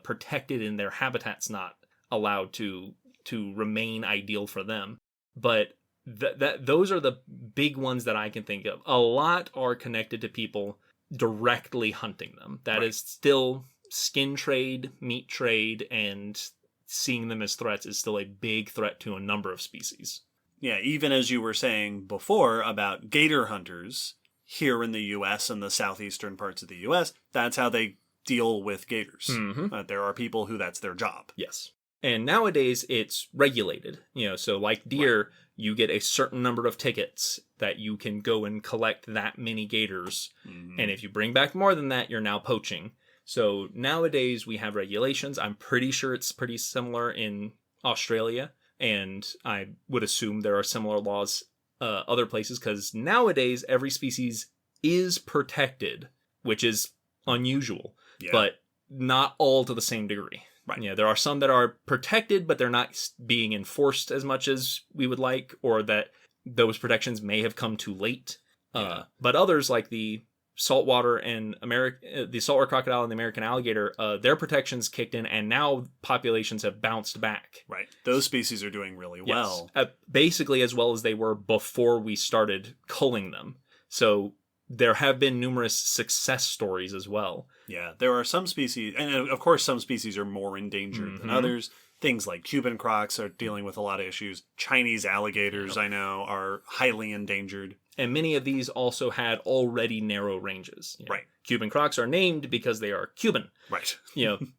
protected and their habitats not allowed to remain ideal for them. But those are the big ones that I can think of. A lot are connected to people directly hunting them. That is still skin trade, meat trade, and seeing them as threats is still a big threat to a number of species. Yeah, even as you were saying before about gator hunters here in the U.S. and the southeastern parts of the U.S., that's how they deal with gators. Mm-hmm. There are people who that's their job. Yes. And nowadays it's regulated. So like deer, you get a certain number of tickets that you can go and collect that many gators. Mm-hmm. And if you bring back more than that, you're now poaching. So nowadays we have regulations. I'm pretty sure it's pretty similar in Australia. And I would assume there are similar laws other places, because nowadays every species is protected, which is unusual, but not all to the same degree. Right. There are some that are protected, but they're not being enforced as much as we would like, or that those protections may have come too late. But others, like the saltwater and the saltwater crocodile and the American alligator, their protections kicked in, and now populations have bounced back. Right. Those species are doing really well. Yes. Basically as well as they were before we started culling them. So there have been numerous success stories as well. Yeah, there are some species, and of course some species are more endangered than others. Things like Cuban crocs are dealing with a lot of issues. Chinese alligators, I know, are highly endangered. And many of these also had already narrow ranges. Right. Cuban crocs are named because they are Cuban. Right.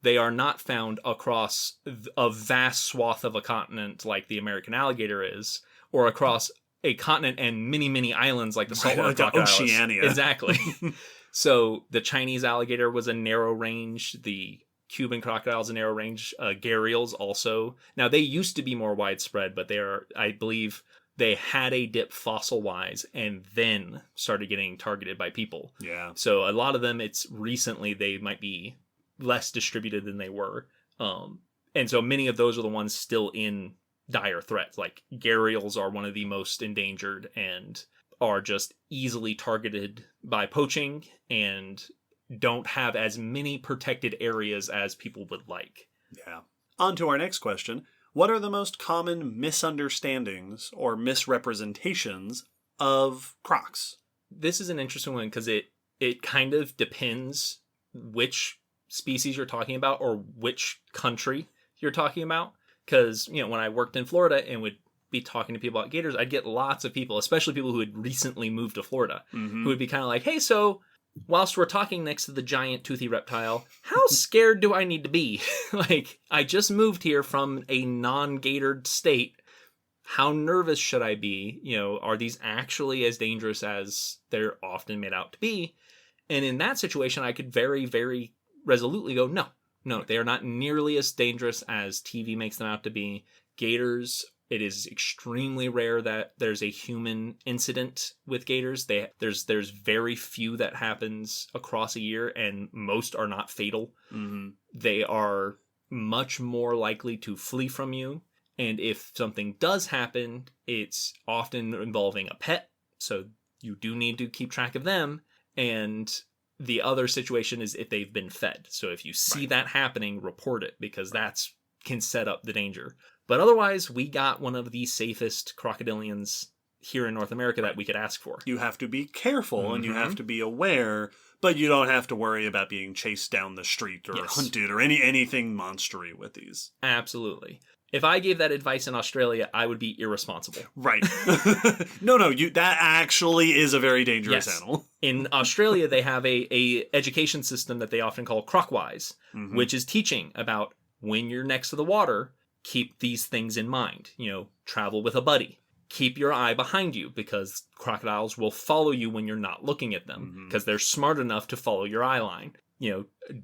They are not found across a vast swath of a continent like the American alligator is, or across a continent and many, many islands like the saltwater crocodile. Oceania. Exactly. So the Chinese alligator was a narrow range. The Cuban crocodile's a narrow range. Gharials also. Now, they used to be more widespread, but they are, I believe, they had a dip fossil-wise and then started getting targeted by people. Yeah. So a lot of them, it's recently, they might be less distributed than they were. And so many of those are the ones still in dire threat. Like gharials are one of the most endangered and are just easily targeted by poaching and don't have as many protected areas as people would like. Yeah. On to our next question. What are the most common misunderstandings or misrepresentations of crocs? This is an interesting one because it kind of depends which species you're talking about or which country you're talking about. Because, when I worked in Florida and would be talking to people about gators, I'd get lots of people, especially people who had recently moved to Florida, who would be kind of like, hey, so whilst we're talking next to the giant toothy reptile, how scared do I need to be? Like, I just moved here from a non-gatored state. How nervous should I be? Are these actually as dangerous as they're often made out to be? And in that situation, I could very, very resolutely go, no, they are not nearly as dangerous as TV makes them out to be. Gators, it is extremely rare that there's a human incident with gators. There's very few that happens across a year, and most are not fatal. Mm-hmm. They are much more likely to flee from you, and if something does happen, it's often involving a pet, so you do need to keep track of them, and the other situation is if they've been fed. So if you see that happening, report it, because that's can set up the danger. But otherwise, we got one of the safest crocodilians here in North America that we could ask for. You have to be careful and you have to be aware, but you don't have to worry about being chased down the street or hunted or anything monstery with these. Absolutely. If I gave that advice in Australia, I would be irresponsible. Right. No, that actually is a very dangerous animal. In Australia, they have a education system that they often call Croc-wise, which is teaching about when you're next to the water, keep these things in mind. Travel with a buddy. Keep your eye behind you, because crocodiles will follow you when you're not looking at them, because they're smart enough to follow your eye line.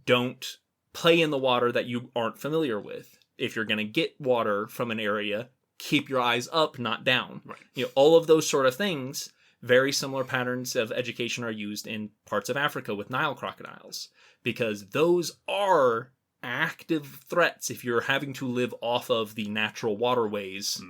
Don't play in the water that you aren't familiar with. If you're going to get water from an area, keep your eyes up, not down. Right. All of those sort of things. Very similar patterns of education are used in parts of Africa with Nile crocodiles, because those are active threats if you're having to live off of the natural waterways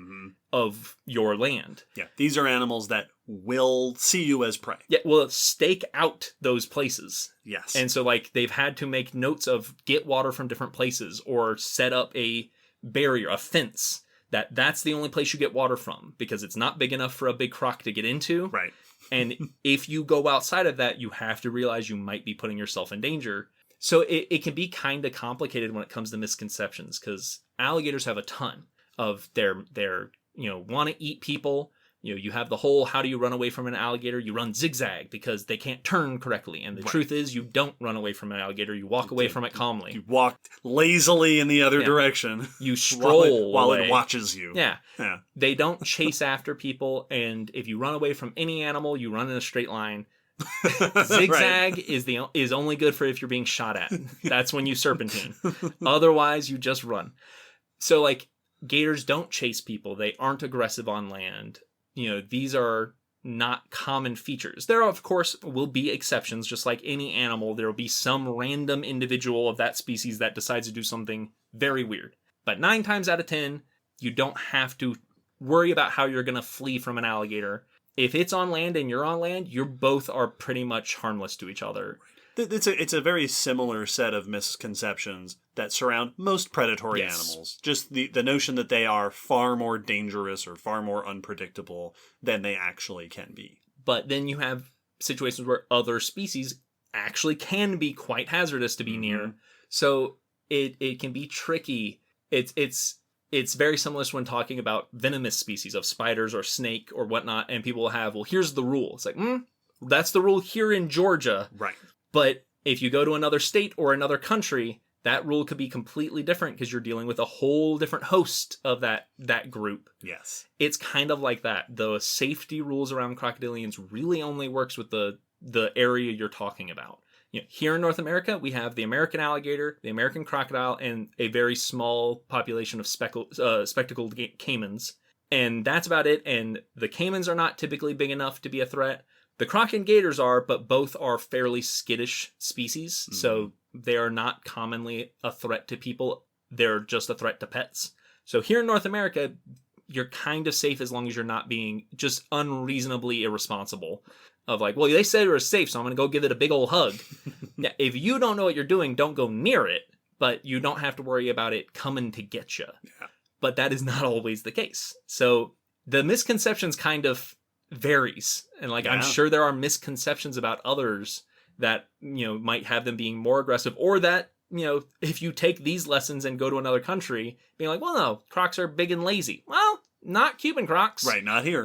of your land. Yeah, these are animals that will see you as prey. Yeah, well, stake out those places. Yes. And so, they've had to make notes of get water from different places, or set up a barrier, a fence, that's the only place you get water from, because it's not big enough for a big croc to get into. Right. And if you go outside of that, you have to realize you might be putting yourself in danger. So it can be kind of complicated when it comes to misconceptions, because alligators have a ton of their want to eat people. You have the whole, how do you run away from an alligator? You run zigzag because they can't turn correctly. And the truth is, you don't run away from an alligator. You walk away from it calmly. You walk lazily in the other direction. You stroll while away. It watches you. Yeah. Yeah. They don't chase after people. And if you run away from any animal, you run in a straight line. Zigzag is only good for if you're being shot at. That's when you serpentine. Otherwise, you just run. So, gators don't chase people. They aren't aggressive on land. These are not common features. There, of course, will be exceptions. Just like any animal, there will be some random individual of that species that decides to do something very weird. But 9 times out of 10, you don't have to worry about how you're going to flee from an alligator. If it's on land and you're on land, you both are pretty much harmless to each other. It's a very similar set of misconceptions that surround most predatory animals. Just the notion that they are far more dangerous or far more unpredictable than they actually can be. But then you have situations where other species actually can be quite hazardous to be near. So it can be tricky. It's very similar to when talking about venomous species of spiders or snake or whatnot, and people will have, well, here's the rule. It's like, that's the rule here in Georgia. Right. But if you go to another state or another country, that rule could be completely different, because you're dealing with a whole different host of that group. Yes. It's kind of like that. The safety rules around crocodilians really only works with the area you're talking about. Here in North America, we have the American alligator, the American crocodile, and a very small population of spectacled caimans. And that's about it. And the caimans are not typically big enough to be a threat. The croc and gators are, but both are fairly skittish species. So they are not commonly a threat to people. They're just a threat to pets. So here in North America, you're kind of safe as long as you're not being just unreasonably irresponsible. Of well, they said it was safe, so I'm going to go give it a big old hug. Yeah, if you don't know what you're doing, don't go near it, but you don't have to worry about it coming to get you. Yeah. But that is not always the case. So the misconceptions kind of varies. And I'm sure there are misconceptions about others that, might have them being more aggressive, or that, if you take these lessons and go to another country, being well, no, crocs are big and lazy. Well, not Cuban crocs. Right, not here.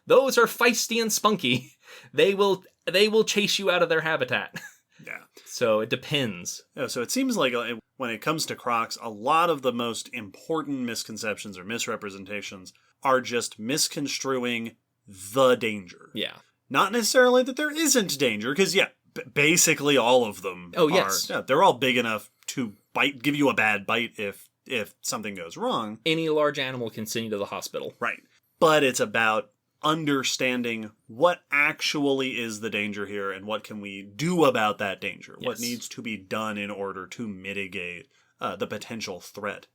Those are feisty and spunky. They will chase you out of their habitat. Yeah. So it depends. Yeah, so it seems like when it comes to crocs, a lot of the most important misconceptions or misrepresentations are just misconstruing the danger. Yeah. Not necessarily that there isn't danger, because basically all of them they're all big enough to give you a bad bite if something goes wrong. Any large animal can send you to the hospital. Right. But it's about understanding what actually is the danger here and what can we do about that danger. Yes. What needs to be done in order to mitigate the potential threat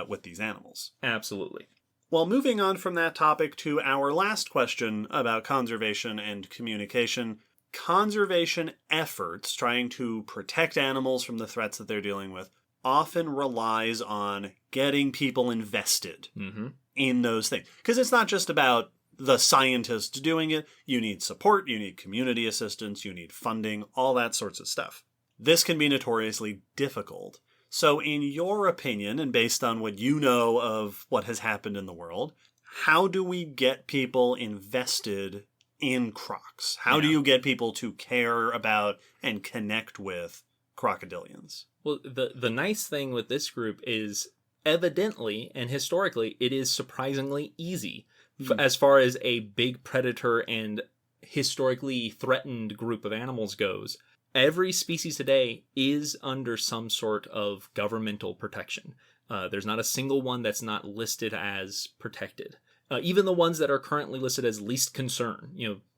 with these animals. Absolutely. Well, moving on from that topic to our last question about conservation and communication. Conservation efforts trying to protect animals from the threats that they're dealing with often relies on getting people invested in those things. Because it's not just about the scientists doing it. You need support, you need community assistance, you need funding, all that sorts of stuff. This can be notoriously difficult. So in your opinion, and based on what you know of what has happened in the world, how do we get people invested in crocs? How do you get people to care about and connect with crocodilians? Well, the nice thing with this group is evidently and historically, it is surprisingly easy as far as a big predator and historically threatened group of animals goes. Every species today is under some sort of governmental protection. There's not a single one that's not listed as protected. Even the ones that are currently listed as least concern.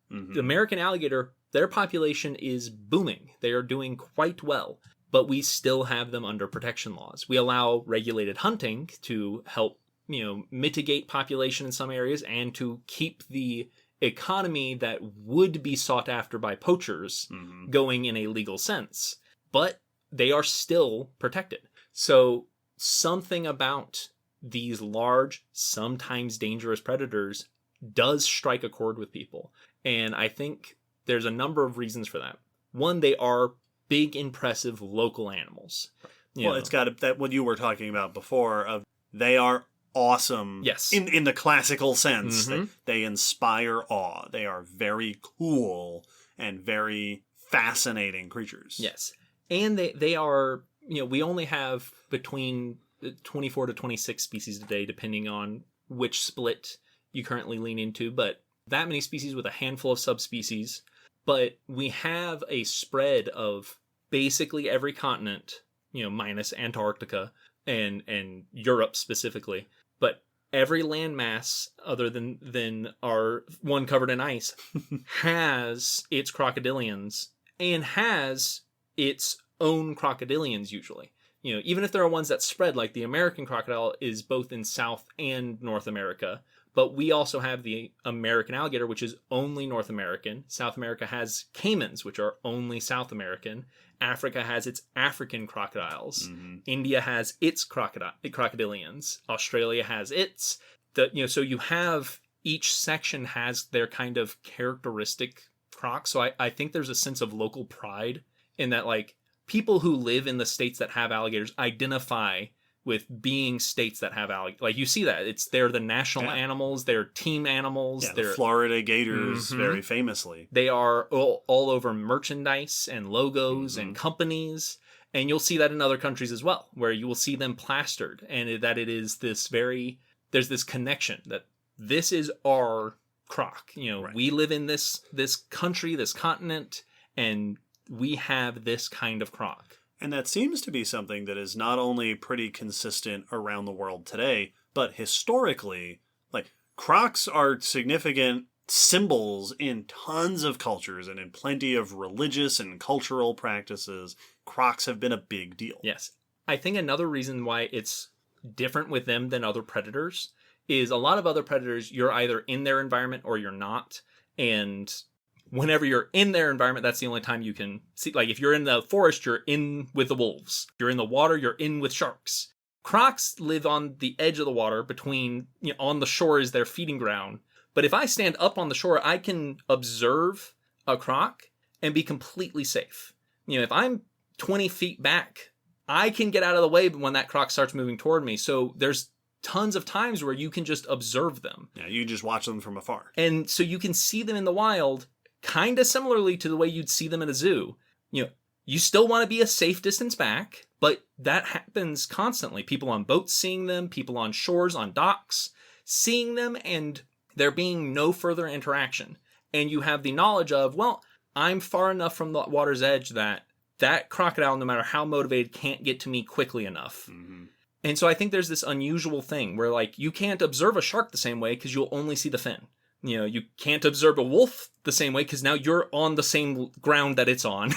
The American alligator, their population is booming. They are doing quite well. But we still have them under protection laws. We allow regulated hunting to help, mitigate population in some areas and to keep the economy that would be sought after by poachers going in a legal sense. But they are still protected. So something about these large, sometimes dangerous predators does strike a chord with people. And I think there's a number of reasons for that. One, they are big, impressive local animals. It's got that what you were talking about before of they are awesome. Yes. In the classical sense. They inspire awe. They are very cool and very fascinating creatures. Yes. And they are, we only have between 24 to 26 species today, depending on which split you currently lean into, but that many species with a handful of subspecies. But we have a spread of basically every continent, minus Antarctica and Europe specifically. But every landmass other than our one covered in ice has its crocodilians and has its own crocodilians usually. Even if there are ones that spread, like the American crocodile is both in South and North America. But we also have the American alligator, which is only North American. South America has caimans, which are only South American. Africa has its African crocodiles. India has its crocodilians. Australia has its. So you have each section has their kind of characteristic croc. So I think there's a sense of local pride in that, like, people who live in the states that have alligators identify with being states that have alligators. Like, you see that. They're the national animals. They're team animals. Yeah, the Florida Gators, very famously. They are all over merchandise and logos and companies. And you'll see that in other countries as well, where you will see them plastered. And that it is this there's this connection that this is our croc. We live in this country, this continent, and we have this kind of croc. And that seems to be something that is not only pretty consistent around the world today, but historically, like, crocs are significant symbols in tons of cultures and in plenty of religious and cultural practices. Crocs have been a big deal. Yes. I think another reason why it's different with them than other predators is a lot of other predators, you're either in their environment or you're not. And whenever you're in their environment, that's the only time you can see. Like, if you're in the forest, you're in with the wolves. If you're in the water, you're in with sharks. Crocs live on the edge of the water between, on the shore is their feeding ground. But if I stand up on the shore, I can observe a croc and be completely safe. If I'm 20 feet back, I can get out of the way when that croc starts moving toward me. So there's tons of times where you can just observe them. Yeah, you just watch them from afar. And so you can see them in the wild, kind of similarly to the way you'd see them in a zoo. You still want to be a safe distance back, but that happens constantly. People on boats seeing them, people on shores, on docks, seeing them, and there being no further interaction. And you have the knowledge of, well, I'm far enough from the water's edge that crocodile, no matter how motivated, can't get to me quickly enough. And so I think there's this unusual thing where, like, you can't observe a shark the same way because you'll only see the fin. You can't observe a wolf the same way because now you're on the same ground that it's on.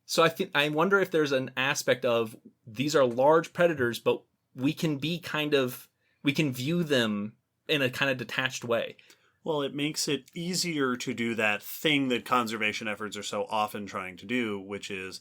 So I wonder if there's an aspect of these are large predators, but we can view them in a kind of detached way. Well, it makes it easier to do that thing that conservation efforts are so often trying to do, which is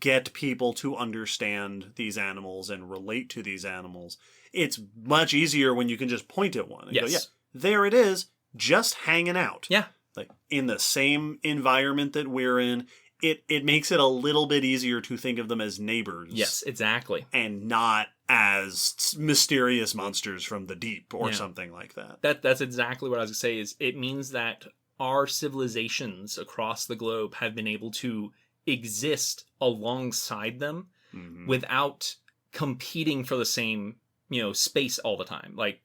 get people to understand these animals and relate to these animals. It's much easier when you can just point at one and go, yeah, there it is, just hanging out. Yeah. Like, in the same environment that we're in, it makes it a little bit easier to think of them as neighbors. Yes, exactly. And not as mysterious monsters from the deep or something like that. That's exactly what I was going to say. Is it means that our civilizations across the globe have been able to exist alongside them without competing for the same space all the time. Like,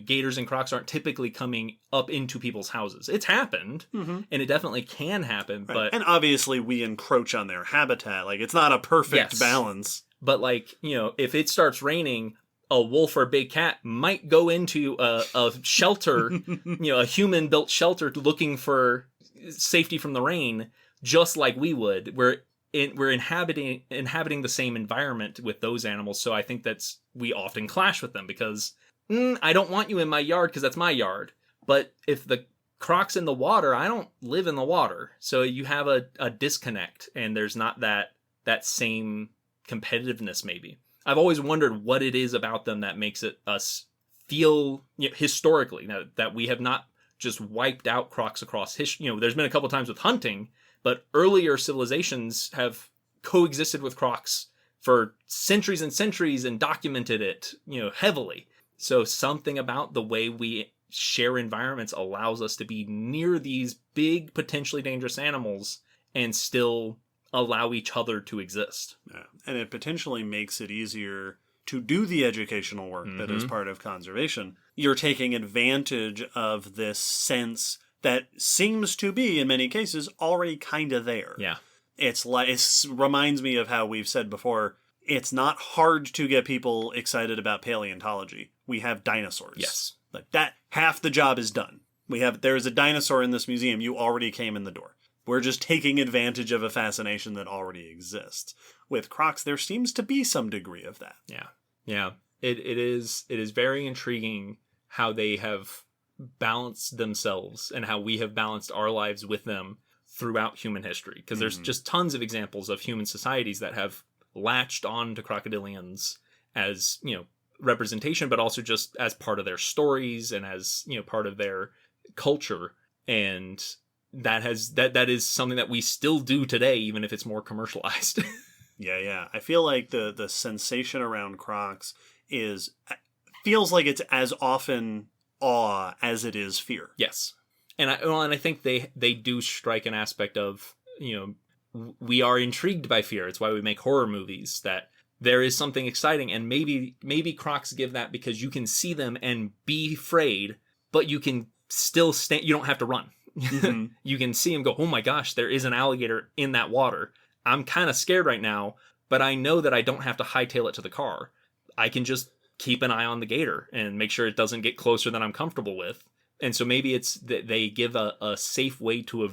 gators and crocs aren't typically coming up into people's houses. It's happened, and it definitely can happen, Right. but... And obviously we encroach on their habitat. Like, it's not a perfect Yes. balance. But, like, if it starts raining, a wolf or a big cat might go into a shelter, a human-built shelter looking for safety from the rain, just like we would. We're inhabiting the same environment with those animals, so I think we often clash with them because I don't want you in my yard because that's my yard. But if the croc's in the water, I don't live in the water, so you have a disconnect, and there's not that same competitiveness. Maybe I've always wondered what it is about them that makes us feel historically that we have not just wiped out crocs across history. There's been a couple times with hunting, but earlier civilizations have coexisted with crocs for centuries and centuries and documented it, heavily. So something about the way we share environments allows us to be near these big, potentially dangerous animals and still allow each other to exist. Yeah. And it potentially makes it easier to do the educational work that is part of conservation. You're taking advantage of this sense that seems to be, in many cases, already kind of there. Yeah. It reminds me of how we've said before, it's not hard to get people excited about paleontology. We have dinosaurs. Yes. Like that, half the job is done. There is a dinosaur in this museum. You already came in the door. We're just taking advantage of a fascination that already exists. With crocs, there seems to be some degree of that. Yeah. Yeah. It is very intriguing how they have balanced themselves and how we have balanced our lives with them throughout human history. Because there's just tons of examples of human societies that have latched on to crocodilians as, representation, but also just as part of their stories and as, part of their culture. And that is something that we still do today, even if it's more commercialized. Yeah. I feel like the sensation around crocs feels like it's as often awe as it is fear. Yes. And I think they do strike an aspect of, we are intrigued by fear. It's why we make horror movies, that there is something exciting, and maybe crocs give that because you can see them and be afraid, but you can still stand. You don't have to run. Mm-hmm. You can see them go, oh my gosh, there is an alligator in that water. I'm kind of scared right now, but I know that I don't have to hightail it to the car. I can just keep an eye on the gator and make sure it doesn't get closer than I'm comfortable with. And so maybe it's that they give a safe way to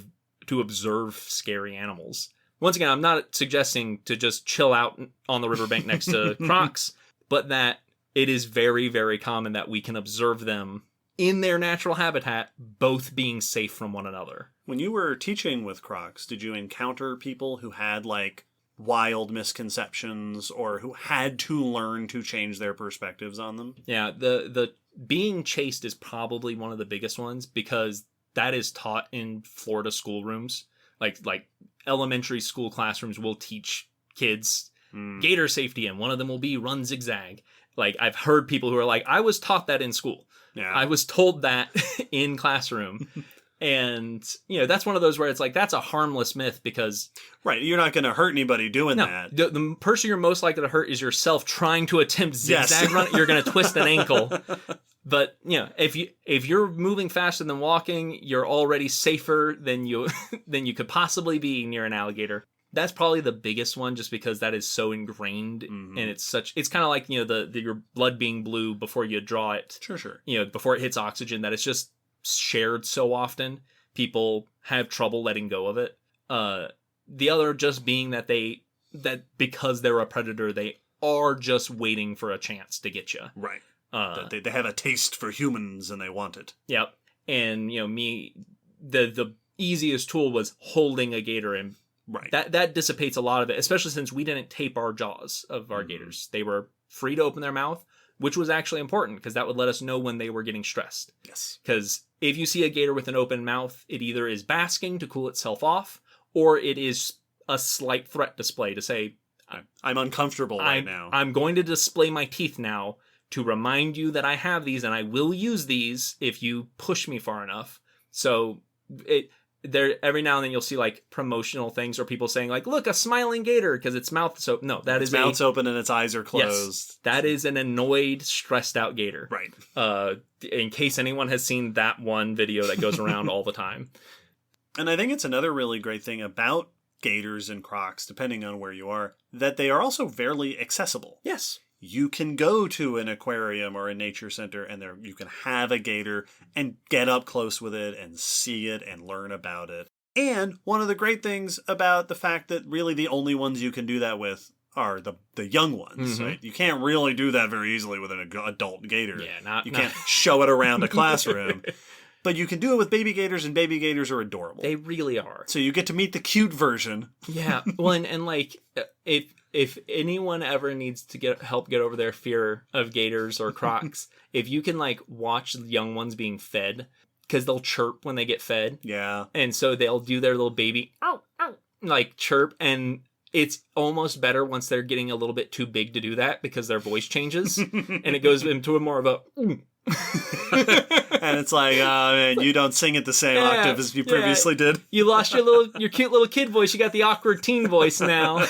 observe scary animals. Once again, I'm not suggesting to just chill out on the riverbank next to crocs, but that it is very, very common that we can observe them in their natural habitat, both being safe from one another. When you were teaching with crocs, did you encounter people who had wild misconceptions or who had to learn to change their perspectives on them? Yeah, the being chased is probably one of the biggest ones, because that is taught in Florida schoolrooms. Like elementary school classrooms will teach kids gator safety, and one of them will be run zigzag. Like, I've heard people who are like, I was taught that in school. Yeah. I was told that in classroom. And, that's one of those where it's like, that's a harmless myth because... Right, you're not going to hurt anybody doing that. The person you're most likely to hurt is yourself trying to attempt zigzag run. You're going to twist an ankle. But, if you're moving faster than walking, you're already safer than you could possibly be near an alligator. That's probably the biggest one, just because that is so ingrained, and it's kind of like, your blood being blue before you draw it. Sure. Before it hits oxygen, that it's just shared so often, people have trouble letting go of it. The other just being that because they're a predator, they are just waiting for a chance to get you. Right. They have a taste for humans and they want it. Yep. And the easiest tool was holding a gator, and right. That dissipates a lot of it, especially since we didn't tape our jaws of our gators. They were free to open their mouth, which was actually important because that would let us know when they were getting stressed. Yes. Because if you see a gator with an open mouth, it either is basking to cool itself off, or it is a slight threat display to say, I'm uncomfortable right now. I'm going to display my teeth now to remind you that I have these, and I will use these if you push me far enough. So there every now and then you'll see like promotional things or people saying like, look, a smiling gator because its mouth is open. No, that Its is mouth's open and its eyes are closed. Yes, that is an annoyed, stressed out gator. Right. In case anyone has seen that one video that goes around all the time. And I think it's another really great thing about gators and crocs, depending on where you are, that they are also fairly accessible. Yes. You can go to an aquarium or a nature center and there you can have a gator and get up close with it and see it and learn about it. And one of the great things about the fact that really the only ones you can do that with are the young ones, right? You can't really do that very easily with an adult gator. Yeah, you can't show it around a classroom. But you can do it with baby gators, and baby gators are adorable. They really are. So you get to meet the cute version. Yeah. Well, and like, if anyone ever needs to help get over their fear of gators or crocs, if you can like watch young ones being fed, because they'll chirp when they get fed. Yeah. And so they'll do their little baby, ow, ow, like chirp, and it's almost better once they're getting a little bit too big to do that because their voice changes and it goes into a more of a and it's like, oh man, you don't sing at the same octave as you previously did. You lost your cute little kid voice. You got the awkward teen voice now.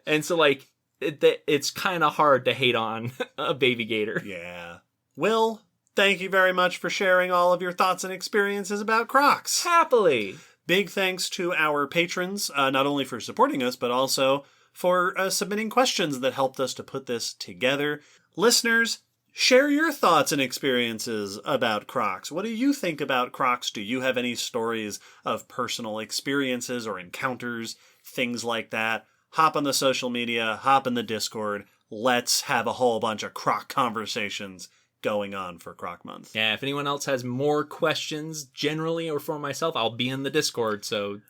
And so like it's kind of hard to hate on a baby gator. Yeah. Will, thank you very much for sharing all of your thoughts and experiences about crocs. Happily. Big thanks to our patrons, not only for supporting us, but also for submitting questions that helped us to put this together. Listeners, share your thoughts and experiences about crocs. What do you think about crocs? Do you have any stories of personal experiences or encounters, things like that? Hop on the social media, hop in the Discord. Let's have a whole bunch of croc conversations going on for Croc Month. Yeah, if anyone else has more questions, generally or for myself, I'll be in the Discord. So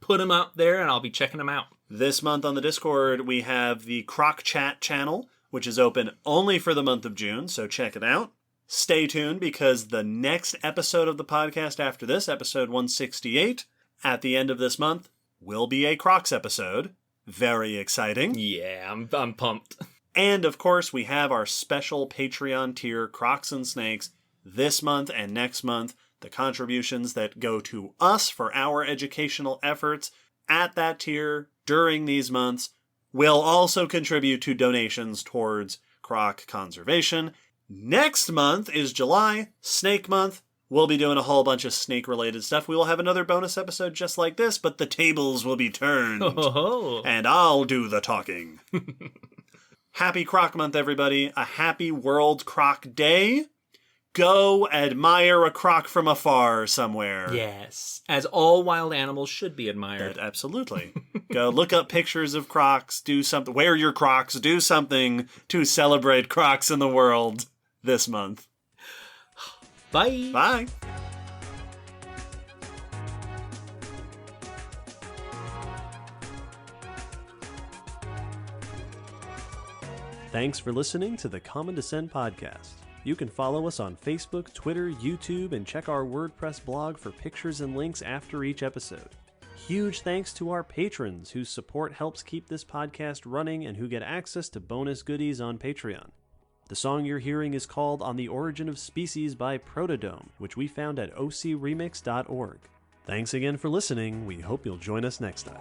put them out there and I'll be checking them out. This month on the Discord, we have the Croc Chat channel, which is open only for the month of June, so check it out. Stay tuned because the next episode of the podcast after this, episode 168, at the end of this month, will be a Crocs episode. Very exciting. Yeah, I'm pumped. And of course, we have our special Patreon tier, Crocs and Snakes, this month and next month. The contributions that go to us for our educational efforts at that tier during these months will also contribute to donations towards croc conservation. Next month is July, Snake Month. We'll be doing a whole bunch of snake-related stuff. We will have another bonus episode just like this, but the tables will be turned. Oh. And I'll do the talking. Happy Croc Month, everybody. A happy World Croc Day. Go admire a croc from afar somewhere. Yes, as all wild animals should be admired. Absolutely. Go look up pictures of crocs, do something, wear your crocs, do something to celebrate crocs in the world this month. Bye. Bye. Thanks for listening to the Common Descent Podcast. You can follow us on Facebook, Twitter, YouTube, and check our WordPress blog for pictures and links after each episode. Huge thanks to our patrons whose support helps keep this podcast running and who get access to bonus goodies on Patreon. The song you're hearing is called On the Origin of Species by Protodome, which we found at ocremix.org. Thanks again for listening. We hope you'll join us next time.